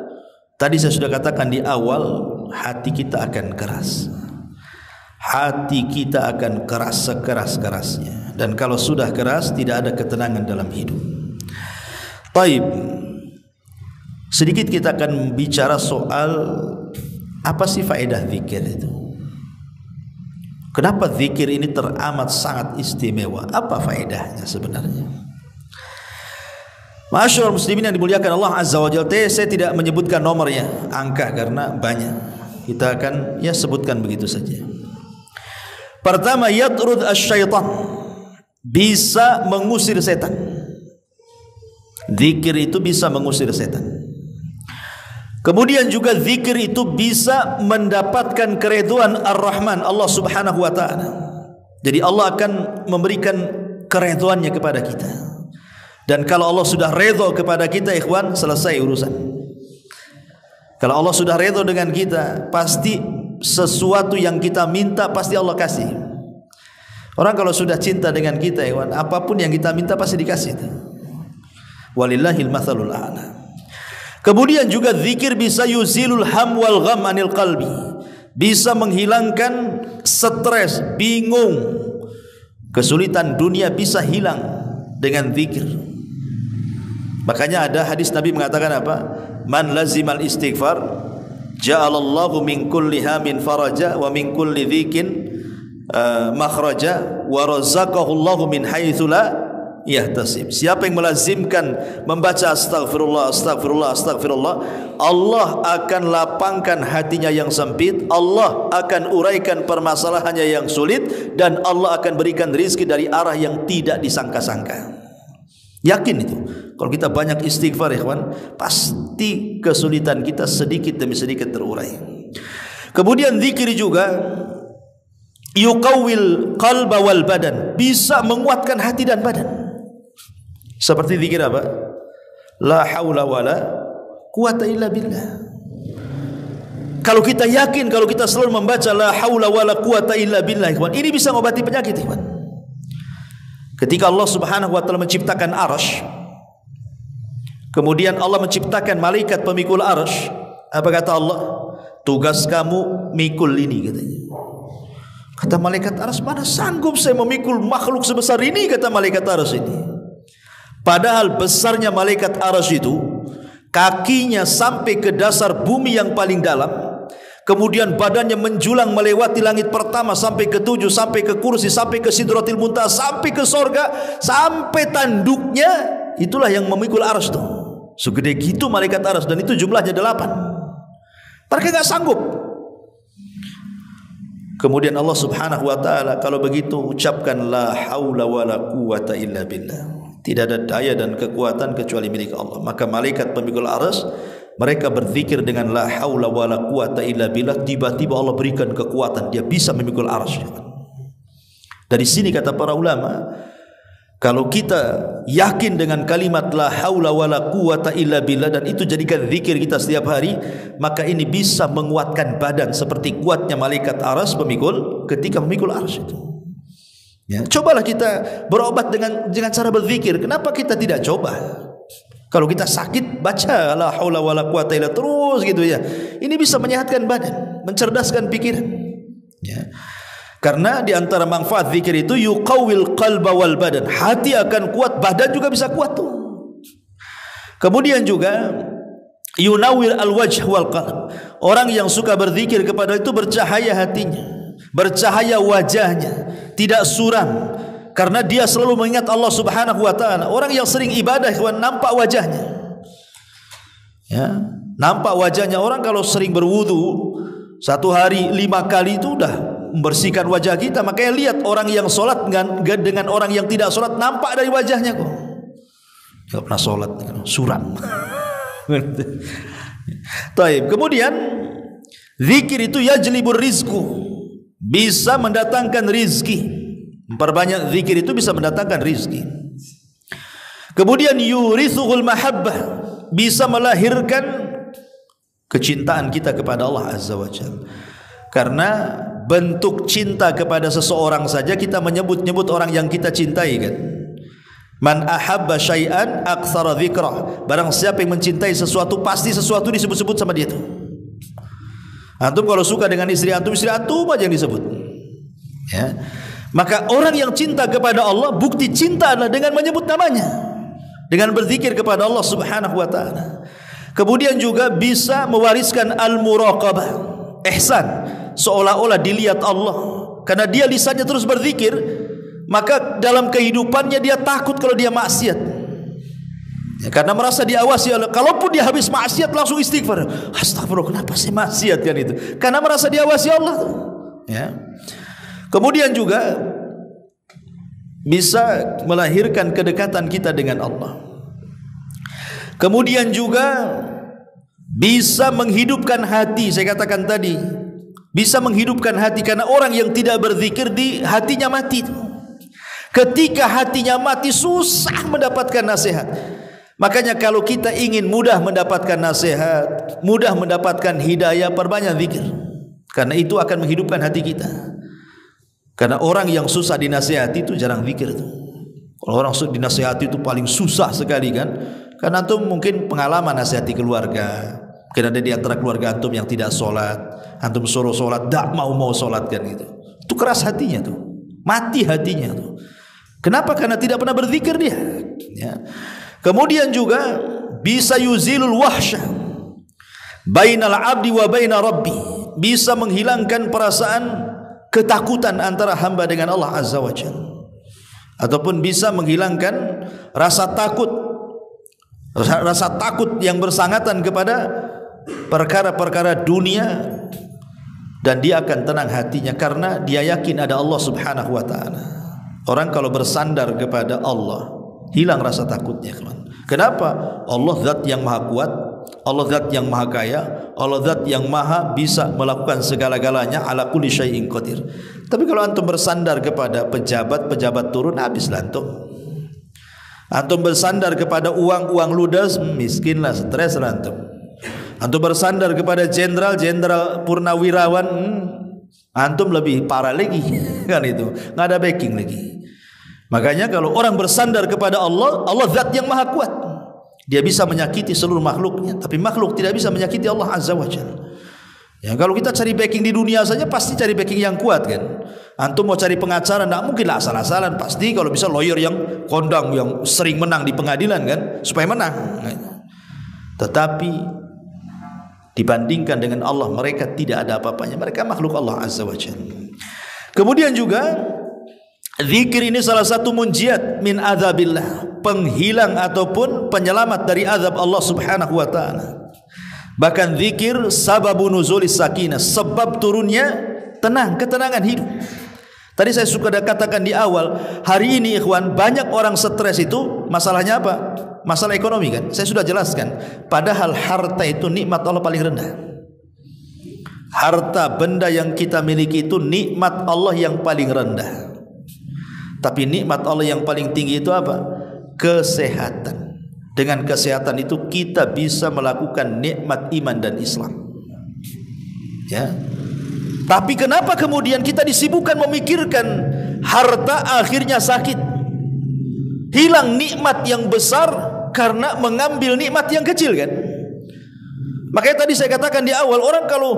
tadi saya sudah katakan di awal, hati kita akan keras. Hati kita akan keras sekeras-kerasnya. Dan kalau sudah keras, tidak ada ketenangan dalam hidup. Baik, sedikit kita akan bicara soal apa sih faedah zikir itu. Kenapa zikir ini teramat sangat istimewa? Apa faedahnya sebenarnya? Ma'asyiral muslimin yang dimuliakan Allah Azza wa Jalla, saya tidak menyebutkan nomornya, angka, karena banyak. Kita akan sebutkan begitu saja. Pertama, yatrud asy-syaitan, bisa mengusir setan. Zikir itu bisa mengusir setan. Kemudian juga zikir itu bisa mendapatkan keridhaan Ar-Rahman, Allah Subhanahu wa taala. Jadi Allah akan memberikan keridhaannya kepada kita. Dan kalau Allah sudah redha kepada kita, ikhwan, selesai urusan. Kalau Allah sudah redha dengan kita, pasti sesuatu yang kita minta pasti Allah kasih. Orang kalau sudah cinta dengan kita, ikhwan, apapun yang kita minta pasti dikasih. Walillahil matsalul a'la. Kemudian juga zikir bisa yuzilul ham wal gham anil qalbi, bisa menghilangkan stres, bingung, kesulitan dunia bisa hilang dengan zikir. Makanya ada hadis Nabi mengatakan apa? Man lazimal istighfar ja'alallahu min kulli hamin faraja wa min kulli dhikin makhraja wa razaqahu Allahu min haitsu la yahtasib. Siapa yang melazimkan membaca astagfirullah, astagfirullah, astagfirullah, Allah akan lapangkan hatinya yang sempit, Allah akan uraikan permasalahannya yang sulit, dan Allah akan berikan rizki dari arah yang tidak disangka-sangka. Yakin itu. Kalau kita banyak istighfar, ikhwan, pasti kesulitan kita sedikit demi sedikit terurai. Kemudian zikir juga yuqawwil qalba wal badan, bisa menguatkan hati dan badan. Seperti zikir apa? La haula wala quwata illa billah. Kalau kita yakin, kalau kita selalu membaca la haula wala quwata illa billah, ikhwan, ini bisa mengobati penyakit, ikhwan. Ketika Allah Subhanahu wa taala menciptakan arsy, kemudian Allah menciptakan malaikat pemikul arsy, apa kata Allah? Tugas kamu mikul ini, katanya. Kata malaikat arsy, mana sanggup saya memikul makhluk sebesar ini, kata malaikat arsy ini. Padahal besarnya malaikat arsy itu, kakinya sampai ke dasar bumi yang paling dalam, kemudian badannya menjulang melewati langit pertama sampai ke 7, sampai ke kursi, sampai ke sidratil muntaha, sampai ke sorga, sampai tanduknya, itulah yang memikul arsy itu. Segede gitu malaikat arsy, dan itu jumlahnya 8. Mereka enggak sanggup. Kemudian Allah Subhanahu wa taala, kalau begitu ucapkan la haula wala quwata illa billah. Tidak ada daya dan kekuatan kecuali milik Allah. Maka malaikat pemikul arsy, mereka berzikir dengan la haula wala quwata illa billah, tiba-tiba Allah berikan kekuatan, dia bisa memikul arsy. Dari sini kata para ulama, kalau kita yakin dengan kalimat la haula wala quwata illa billah, dan itu jadikan zikir kita setiap hari, maka ini bisa menguatkan badan seperti kuatnya malaikat arsy pemikul ketika memikul arsy itu. Ya, cobalah kita berobat dengan cara berzikir. Kenapa kita tidak coba? Kalau kita sakit, baca la haula wala quwata illa terus gitu ya. Ini bisa menyehatkan badan, mencerdaskan pikiran. Ya. Karena di antara manfaat zikir itu yuqawwil qalba wal badan. Hati akan kuat, badan juga bisa kuat tuh. Kemudian juga yunawwir al-wajh wal qalb. Orang yang suka berzikir kepada itu bercahaya hatinya, bercahaya wajahnya, tidak suram. Karena dia selalu mengingat Allah Subhanahu wa taala. Orang yang sering ibadah nampak wajahnya. Ya, nampak wajahnya. Orang kalau sering berwudu satu hari 5 kali itu udah membersihkan wajah kita. Makanya lihat orang yang sholat dengan orang yang tidak sholat nampak dari wajahnya kok. Gak pernah sholat, suram. Taib. Kemudian zikir itu yajlibur rizku, bisa mendatangkan rizki. Memperbanyak zikir itu bisa mendatangkan rizki. Kemudian yurithuhul mahabbah, bisa melahirkan kecintaan kita kepada Allah Azza wa Jalla. Karena bentuk cinta kepada seseorang saja kita menyebut-nyebut orang yang kita cintai kan. Man ahabba syai'an aktsara dzikrah. Barang siapa yang mencintai sesuatu pasti sesuatu disebut-sebut sama dia itu. Antum kalau suka dengan istri antum aja yang disebut. Ya. Maka orang yang cinta kepada Allah, bukti cinta adalah dengan menyebut namanya, dengan berzikir kepada Allah Subhanahu wa taala. Kemudian juga bisa mewariskan al-muraqabah, ihsan, seolah-olah dilihat Allah. Karena dia lisannya terus berzikir, maka dalam kehidupannya dia takut kalau dia maksiat. Ya, karena merasa diawasi oleh, kalaupun dia habis maksiat langsung istighfar. Astagfirullah, kenapa sih maksiat kan itu? Karena merasa diawasi Allah tuh. Ya. Kemudian juga bisa melahirkan kedekatan kita dengan Allah. Kemudian juga bisa menghidupkan hati. Saya katakan tadi, bisa menghidupkan hati, karena orang yang tidak berzikir di hatinya mati. Ketika hatinya mati susah mendapatkan nasihat. Makanya kalau kita ingin mudah mendapatkan nasihat, mudah mendapatkan hidayah, perbanyak zikir. Karena itu akan menghidupkan hati kita. Karena orang yang susah dinasihati itu jarang zikir tuh. Kalau orang dinasihati itu paling susah sekali kan. Karena antum mungkin pengalaman nasihati keluarga. Mungkin ada di antara keluarga antum yang tidak sholat, antum suruh sholat, tak mau sholat kan gitu. Itu keras hatinya tuh, mati hatinya tuh. Kenapa? Karena tidak pernah berzikir dia. Ya. Kemudian juga bisa yuzilul wahsyah bainal abdi wa baina rabbi, bisa menghilangkan perasaan ketakutan antara hamba dengan Allah Azza wa Jalla, ataupun bisa menghilangkan rasa takut yang bersangatan kepada perkara-perkara dunia, dan dia akan tenang hatinya karena dia yakin ada Allah Subhanahu wa taala. Orang kalau bersandar kepada Allah hilang rasa takutnya. Kenapa? Allah zat yang maha kuat, Allah zat yang maha kaya, Allah zat yang maha bisa melakukan segala-galanya, ala kulli syai'in qadir. Tapi kalau antum bersandar kepada pejabat turun, habislah antum. Antum bersandar kepada uang ludas, miskinlah, streslah antum. Antum bersandar kepada jenderal purnawirawan, antum lebih parah lagi kan itu, nggak ada backing lagi. Makanya kalau orang bersandar kepada Allah, Allah zat yang maha kuat, dia bisa menyakiti seluruh makhluknya, tapi makhluk tidak bisa menyakiti Allah Azza wa Jalla. Ya, kalau kita cari backing di dunia saja pasti cari backing yang kuat kan. Antum mau cari pengacara, tidak mungkin lah asal-asalan, pasti kalau bisa lawyer yang kondang, yang sering menang di pengadilan kan, supaya menang. Tetapi dibandingkan dengan Allah, mereka tidak ada apa-apanya, mereka makhluk Allah Azza wa Jalla. Kemudian juga zikir ini salah satu munjiat min adzabillah, penghilang ataupun penyelamat dari azab Allah Subhanahu wa taala. Bahkan zikir sababun nuzulis sakinah, sebab turunnya ketenangan hidup. Tadi saya suka katakan di awal, hari ini ikhwan, banyak orang stres itu masalahnya apa? Masalah ekonomi kan. Saya sudah jelaskan, padahal harta itu nikmat Allah paling rendah. Harta benda yang kita miliki itu nikmat Allah yang paling rendah. Tapi nikmat Allah yang paling tinggi itu apa? Kesehatan. Dengan kesehatan itu kita bisa melakukan nikmat iman dan Islam. Ya. Tapi kenapa kemudian kita disibukkan memikirkan harta, akhirnya sakit? Hilang nikmat yang besar karena mengambil nikmat yang kecil kan? Makanya tadi saya katakan di awal, orang kalau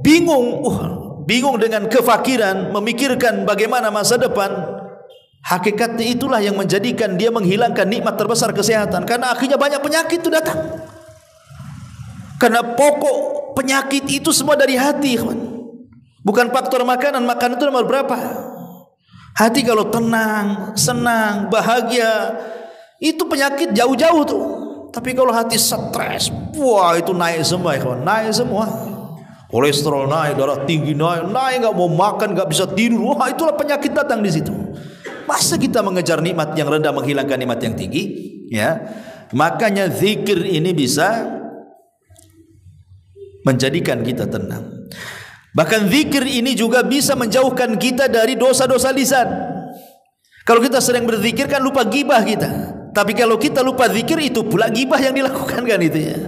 bingung dengan kefakiran, memikirkan bagaimana masa depan, hakikatnya itulah yang menjadikan dia menghilangkan nikmat terbesar kesehatan. Karena akhirnya banyak penyakit itu datang. Karena pokok penyakit itu semua dari hati, bukan faktor makanan. Makanan itu nomor berapa? Hati kalau tenang, senang, bahagia, itu penyakit jauh-jauh tuh. Tapi kalau hati stres, wah itu naik semua, kawan, naik semua. Kolesterol naik, darah tinggi naik, nggak mau makan, nggak bisa tidur. Wah itulah penyakit datang di situ. Masa kita mengejar nikmat yang rendah menghilangkan nikmat yang tinggi? Ya, makanya zikir ini bisa menjadikan kita tenang. Bahkan zikir ini juga bisa menjauhkan kita dari dosa-dosa lisan. Kalau kita sering berzikir kan lupa gibah kita. Tapi kalau kita lupa zikir itu pula gibah yang dilakukan kan itu ya.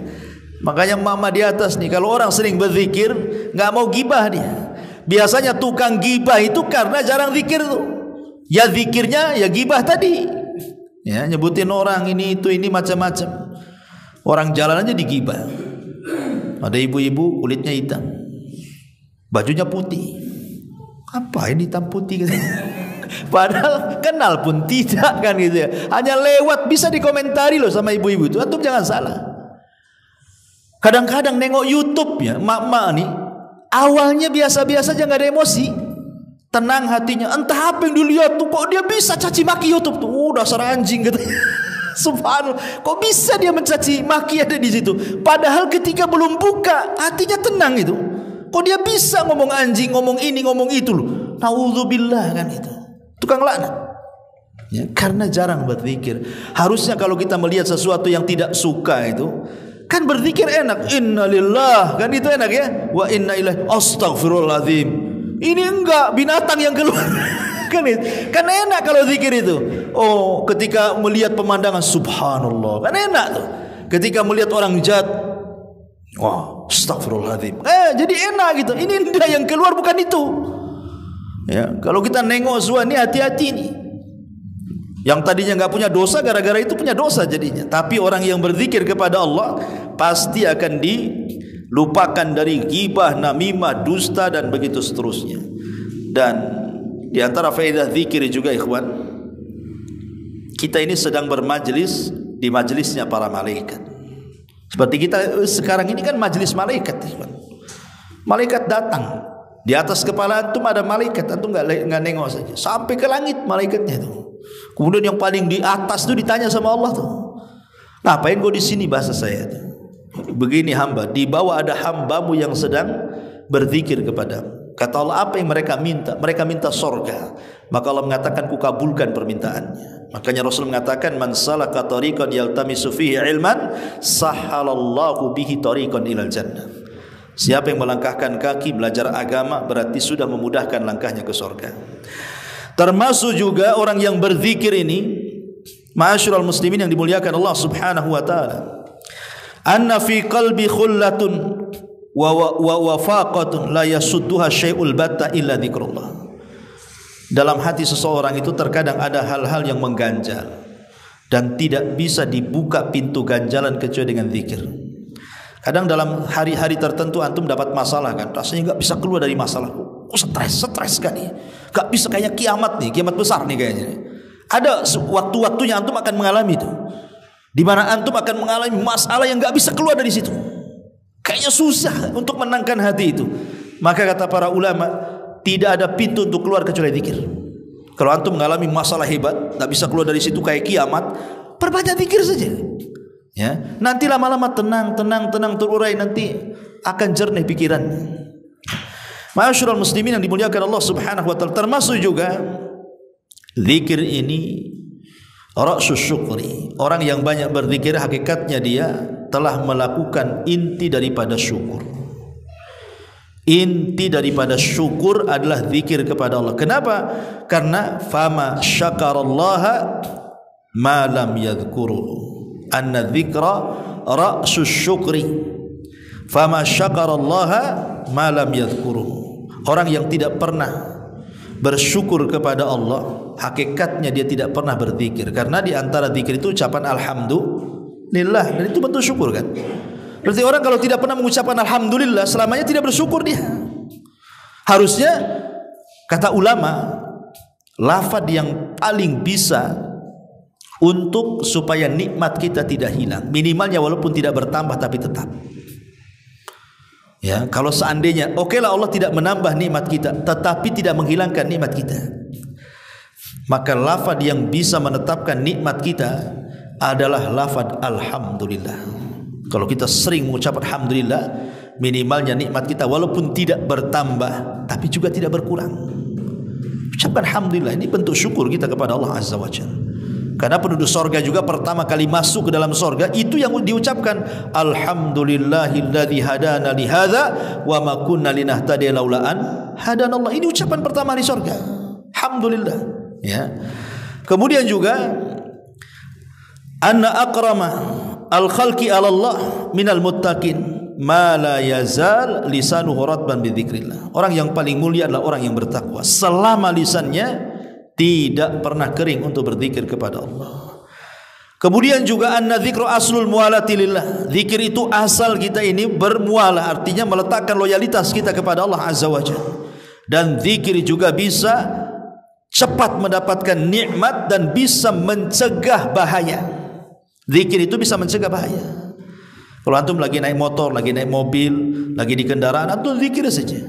Makanya mama di atas nih, kalau orang sering berzikir nggak mau gibah dia. Biasanya tukang gibah itu karena jarang zikir tuh. Ya zikirnya ya gibah tadi. Ya nyebutin orang ini itu ini macam-macam. Orang jalan aja digibah. Ada ibu-ibu kulitnya hitam, bajunya putih. Apa ini hitam putih? Padahal kenal pun tidak kan gitu ya. Hanya lewat bisa dikomentari loh sama ibu-ibu itu. Antum jangan salah. Kadang-kadang nengok YouTube ya, mak-mak nih, awalnya biasa-biasa aja nggak ada emosi, tenang hatinya. Entah apa yang dilihat tuh, kok dia bisa caci maki YouTube tuh. Dasar anjing gitu. Subhanallah, kok bisa dia mencaci maki ada di situ? Padahal ketika belum buka, hatinya tenang itu. Kok dia bisa ngomong anjing, ngomong ini, ngomong itu loh. Naudzubillah kan itu. Tukang laknat. Ya, karena jarang berzikir. Harusnya kalau kita melihat sesuatu yang tidak suka itu, kan berzikir enak. Innalillah, kan itu enak ya. Wa inna ilaihi astaghfirullahaladzim. Ini enggak, binatang yang keluar. Kan enak kalau zikir itu. Oh, ketika melihat pemandangan subhanallah, kan enak tuh. Ketika melihat orang jahat, wah, astagfirullahaladzim. Jadi enak gitu. Ini indah yang keluar bukan itu. Ya, kalau kita nengok suami hati-hati nih. Yang tadinya nggak punya dosa, gara-gara itu punya dosa jadinya. Tapi orang yang berzikir kepada Allah pasti akan dilupakan dari ghibah, namimah, dusta dan begitu seterusnya. Dan di antara faedah zikir juga ikhwan, kita ini sedang bermajlis di majlisnya para malaikat. Seperti kita sekarang ini kan majlis malaikat ikhwan. Malaikat datang, di atas kepala antum ada malaikat, antum nggak nengok saja sampai ke langit malaikatnya itu. Kemudian yang paling di atas itu ditanya sama Allah tuh, ngapain kau di sini, bahasa saya tuh. Begini hamba, di bawah ada hambamu yang sedang berzikir kepadamu. Kata Allah, apa yang mereka minta? Mereka minta sorga. Maka Allah mengatakan, ku kabulkan permintaannya. Makanya Rasul mengatakan, man salaka tariqan yaltamisu fihi ilman, sahhalallahu bihi tariqan ilal jannah. Siapa yang melangkahkan kaki belajar agama, berarti sudah memudahkan langkahnya ke sorga. Termasuk juga orang yang berzikir ini, ma'asyiral muslimin yang dimuliakan Allah subhanahu wa ta'ala, anna fi qalbi khullatun wa wafaqatun la yasudduha syai'ul batta illa dzikrullah. Dalam hati seseorang itu terkadang ada hal-hal yang mengganjal dan tidak bisa dibuka pintu ganjalan kecuali dengan zikir. Kadang dalam hari-hari tertentu antum dapat masalah kan, rasanya enggak bisa keluar dari masalah. Stres sekali. Enggak bisa, kayak kiamat nih, kiamat besar nih kayaknya. Ada waktu-waktunya antum akan mengalami itu, di mana antum akan mengalami masalah yang enggak bisa keluar dari situ. Kayaknya susah untuk menangkan hati itu. Maka kata para ulama, tidak ada pintu untuk keluar kecuali zikir. Kalau antum mengalami masalah hebat, tak bisa keluar dari situ kayak kiamat, perbanyak zikir saja. Ya, nanti lama-lama tenang terurai, nanti akan jernih pikirannya. Ma'asyiral muslimin yang dimuliakan Allah subhanahu wa ta'ala, termasuk juga zikir ini ra'sus syukri. Orang yang banyak berzikir hakikatnya dia telah melakukan inti daripada syukur. Inti daripada syukur adalah zikir kepada Allah. Kenapa? Karena fama syakarallaha ma lam yadhkuruhu. Anna dzikra ra'sus syukri. Fama syakarallaha ma lam yadhkuruhu. Orang yang tidak pernah bersyukur kepada Allah, hakikatnya dia tidak pernah berzikir. Karena di antara zikir itu ucapan alhamdulillah, dan itu bentuk syukur kan. Berarti orang kalau tidak pernah mengucapkan alhamdulillah, selamanya tidak bersyukur dia. Harusnya kata ulama, lafaz yang paling bisa untuk supaya nikmat kita tidak hilang, minimalnya walaupun tidak bertambah tapi tetap. Ya, kalau seandainya okelah Allah tidak menambah nikmat kita, tetapi tidak menghilangkan nikmat kita. Maka lafaz yang bisa menetapkan nikmat kita adalah lafaz alhamdulillah. Kalau kita sering mengucap alhamdulillah, minimalnya nikmat kita walaupun tidak bertambah tapi juga tidak berkurang. Ucapkan alhamdulillah, ini bentuk syukur kita kepada Allah Azza wa Jalla. Karena penduduk sorga juga pertama kali masuk ke dalam sorga itu yang diucapkan alhamdulillahilladzi hadana li hadza wa ma kunna linahtadiya laula an hadanallah. Ini ucapan pertama di sorga, alhamdulillah, ya. Kemudian juga anna akrama al khalqi ala Allah minal muttaqin ma la yazal lisanuhu ratban bi dzikrillah. Orang yang paling mulia adalah orang yang bertakwa selama lisannya tidak pernah kering untuk berzikir kepada Allah. Kemudian juga anna dzikru aslul mualati lillah. Zikir itu asal kita ini bermualah, artinya meletakkan loyalitas kita kepada Allah Azza wa Jalla. Dan zikir juga bisa cepat mendapatkan nikmat dan bisa mencegah bahaya. Zikir itu bisa mencegah bahaya. Kalau antum lagi naik motor, lagi naik mobil, lagi di kendaraan, antum zikir saja.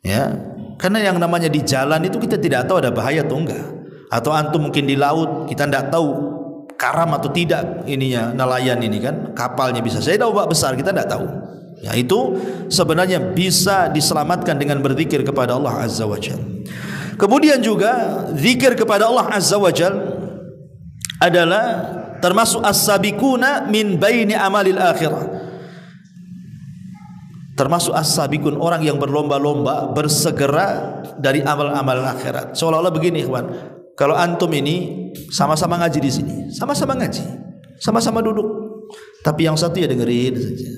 Ya, karena yang namanya di jalan itu kita tidak tahu ada bahaya atau enggak. Atau antum mungkin di laut, kita tidak tahu karam atau tidak ininya nelayan ini kan, kapalnya bisa saja ada ombak besar, kita tidak tahu. Ya, itu sebenarnya bisa diselamatkan dengan berzikir kepada Allah Azza wa Jalla. Kemudian juga zikir kepada Allah Azza wa Jalla adalah termasuk as-sabiquna min baini amalil akhirah. Termasuk as-sabiqun, orang yang berlomba-lomba bersegera dari amal-amal akhirat. Seolah-olah begini, ikhwan, kalau antum ini sama-sama ngaji di sini, sama-sama ngaji, sama-sama duduk, tapi yang satu ya dengerin saja.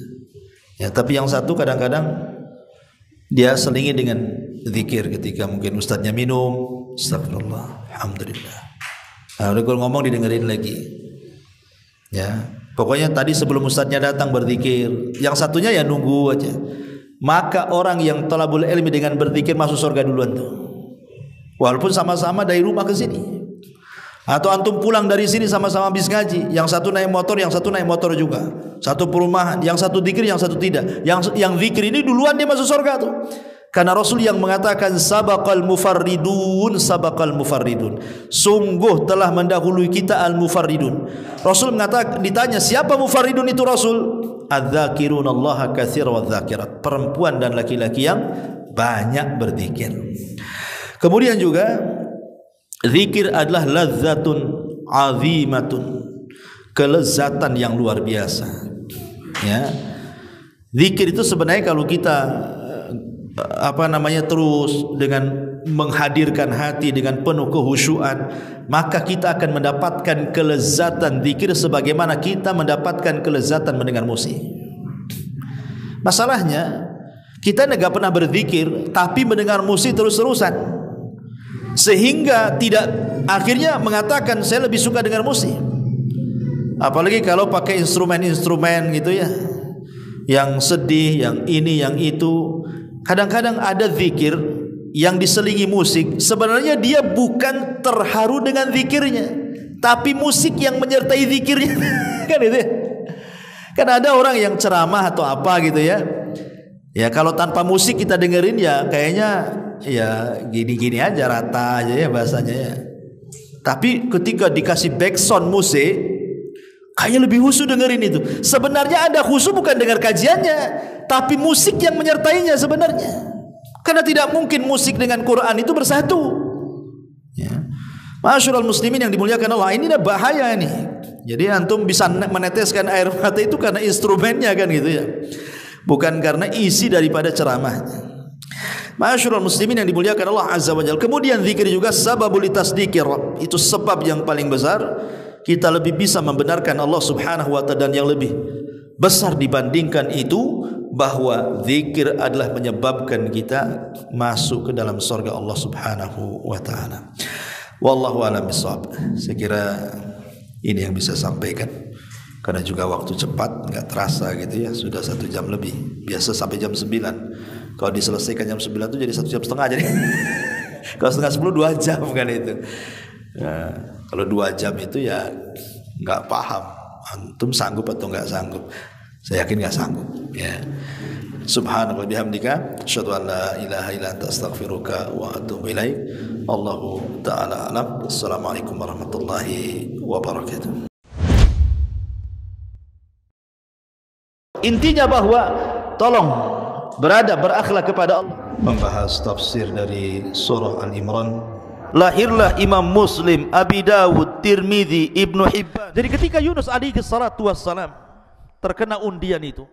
Ya, tapi yang satu kadang-kadang dia selingi dengan zikir ketika mungkin ustadznya minum, astagfirullah, alhamdulillah. Nah, udah kalau ngomong didengerin lagi. Ya, pokoknya tadi sebelum ustadznya datang berzikir, yang satunya ya nunggu aja. Maka orang yang talabul ilmi dengan berzikir masuk surga duluan tuh. Walaupun sama-sama dari rumah ke sini. Atau antum pulang dari sini sama-sama habis ngaji, yang satu naik motor, yang satu naik motor juga. Satu perumahan, yang satu zikir, yang satu tidak. Yang zikir ini duluan dia masuk surga tuh. Karena Rasul yang mengatakan sabaqal mufarridun, sabaqal mufarridun, sungguh telah mendahului kita al mufarridun. Rasul mengatakan, ditanya siapa mufarridun itu Rasul? Adz-dzakirunallaha katsiran wadz-dzakirat, perempuan dan laki-laki yang banyak berzikir. Kemudian juga zikir adalah ladzatun azimatun, kelezatan yang luar biasa. Ya, zikir itu sebenarnya kalau kita terus dengan menghadirkan hati dengan penuh kehusyuan, maka kita akan mendapatkan kelezatan zikir sebagaimana kita mendapatkan kelezatan mendengar musik. Masalahnya kita enggak pernah berzikir tapi mendengar musik terus-terusan, sehingga tidak akhirnya mengatakan saya lebih suka dengar musik. Apalagi kalau pakai instrumen-instrumen gitu ya, yang sedih, yang ini, yang itu. Kadang-kadang ada zikir yang diselingi musik, sebenarnya dia bukan terharu dengan zikirnya, tapi musik yang menyertai zikirnya. Kan itu ya? Kan ada orang yang ceramah atau apa gitu ya. Ya kalau tanpa musik kita dengerin ya kayaknya ya gini-gini aja, rata aja ya bahasanya ya. Tapi ketika dikasih backsound musik, kayaknya lebih khusyuk dengerin itu. Sebenarnya ada khusyuk bukan dengar kajiannya, tapi musik yang menyertainya sebenarnya. Karena tidak mungkin musik dengan Quran itu bersatu. Ya. Masyaallah muslimin yang dimuliakan Allah, ini dah bahaya ini. Jadi antum bisa meneteskan air mata itu karena instrumennya kan gitu ya. Bukan karena isi daripada ceramahnya. Masyaallah muslimin yang dimuliakan Allah Azza wa Jalla. Kemudian zikir juga sababul tasdiqir, itu sebab yang paling besar kita lebih bisa membenarkan Allah Subhanahu wa taala, dan yang lebih besar dibandingkan itu bahwa zikir adalah menyebabkan kita masuk ke dalam surga Allah Subhanahu wa taala. Wallahu a'lam bishawab. Saya kira ini yang bisa sampaikan. Karena juga waktu cepat, enggak terasa gitu ya, sudah 1 jam lebih. Biasa sampai jam 9. Kalau diselesaikan jam 9 itu jadi 1 jam setengah jadi. Kalau setengah 10 2 jam kan itu. Nah, kalau 2 jam itu ya enggak paham antum sanggup atau enggak sanggup. Saya yakin enggak sanggup ya. Subhanallah bihamdika asyhadu an la ilaha illa anta astaghfiruka wa atubu ilaik. Allahu taala alam. Assalamualaikum warahmatullahi wabarakatuh. Intinya bahwa tolong berakhlak kepada Allah. Membahas tafsir dari surah Al-Imran. Lahirlah Imam Muslim, Abi Dawud, Tirmidzi, Ibnu Hibban. Jadi ketika Yunus alaihi salatu wassalam terkena undian itu,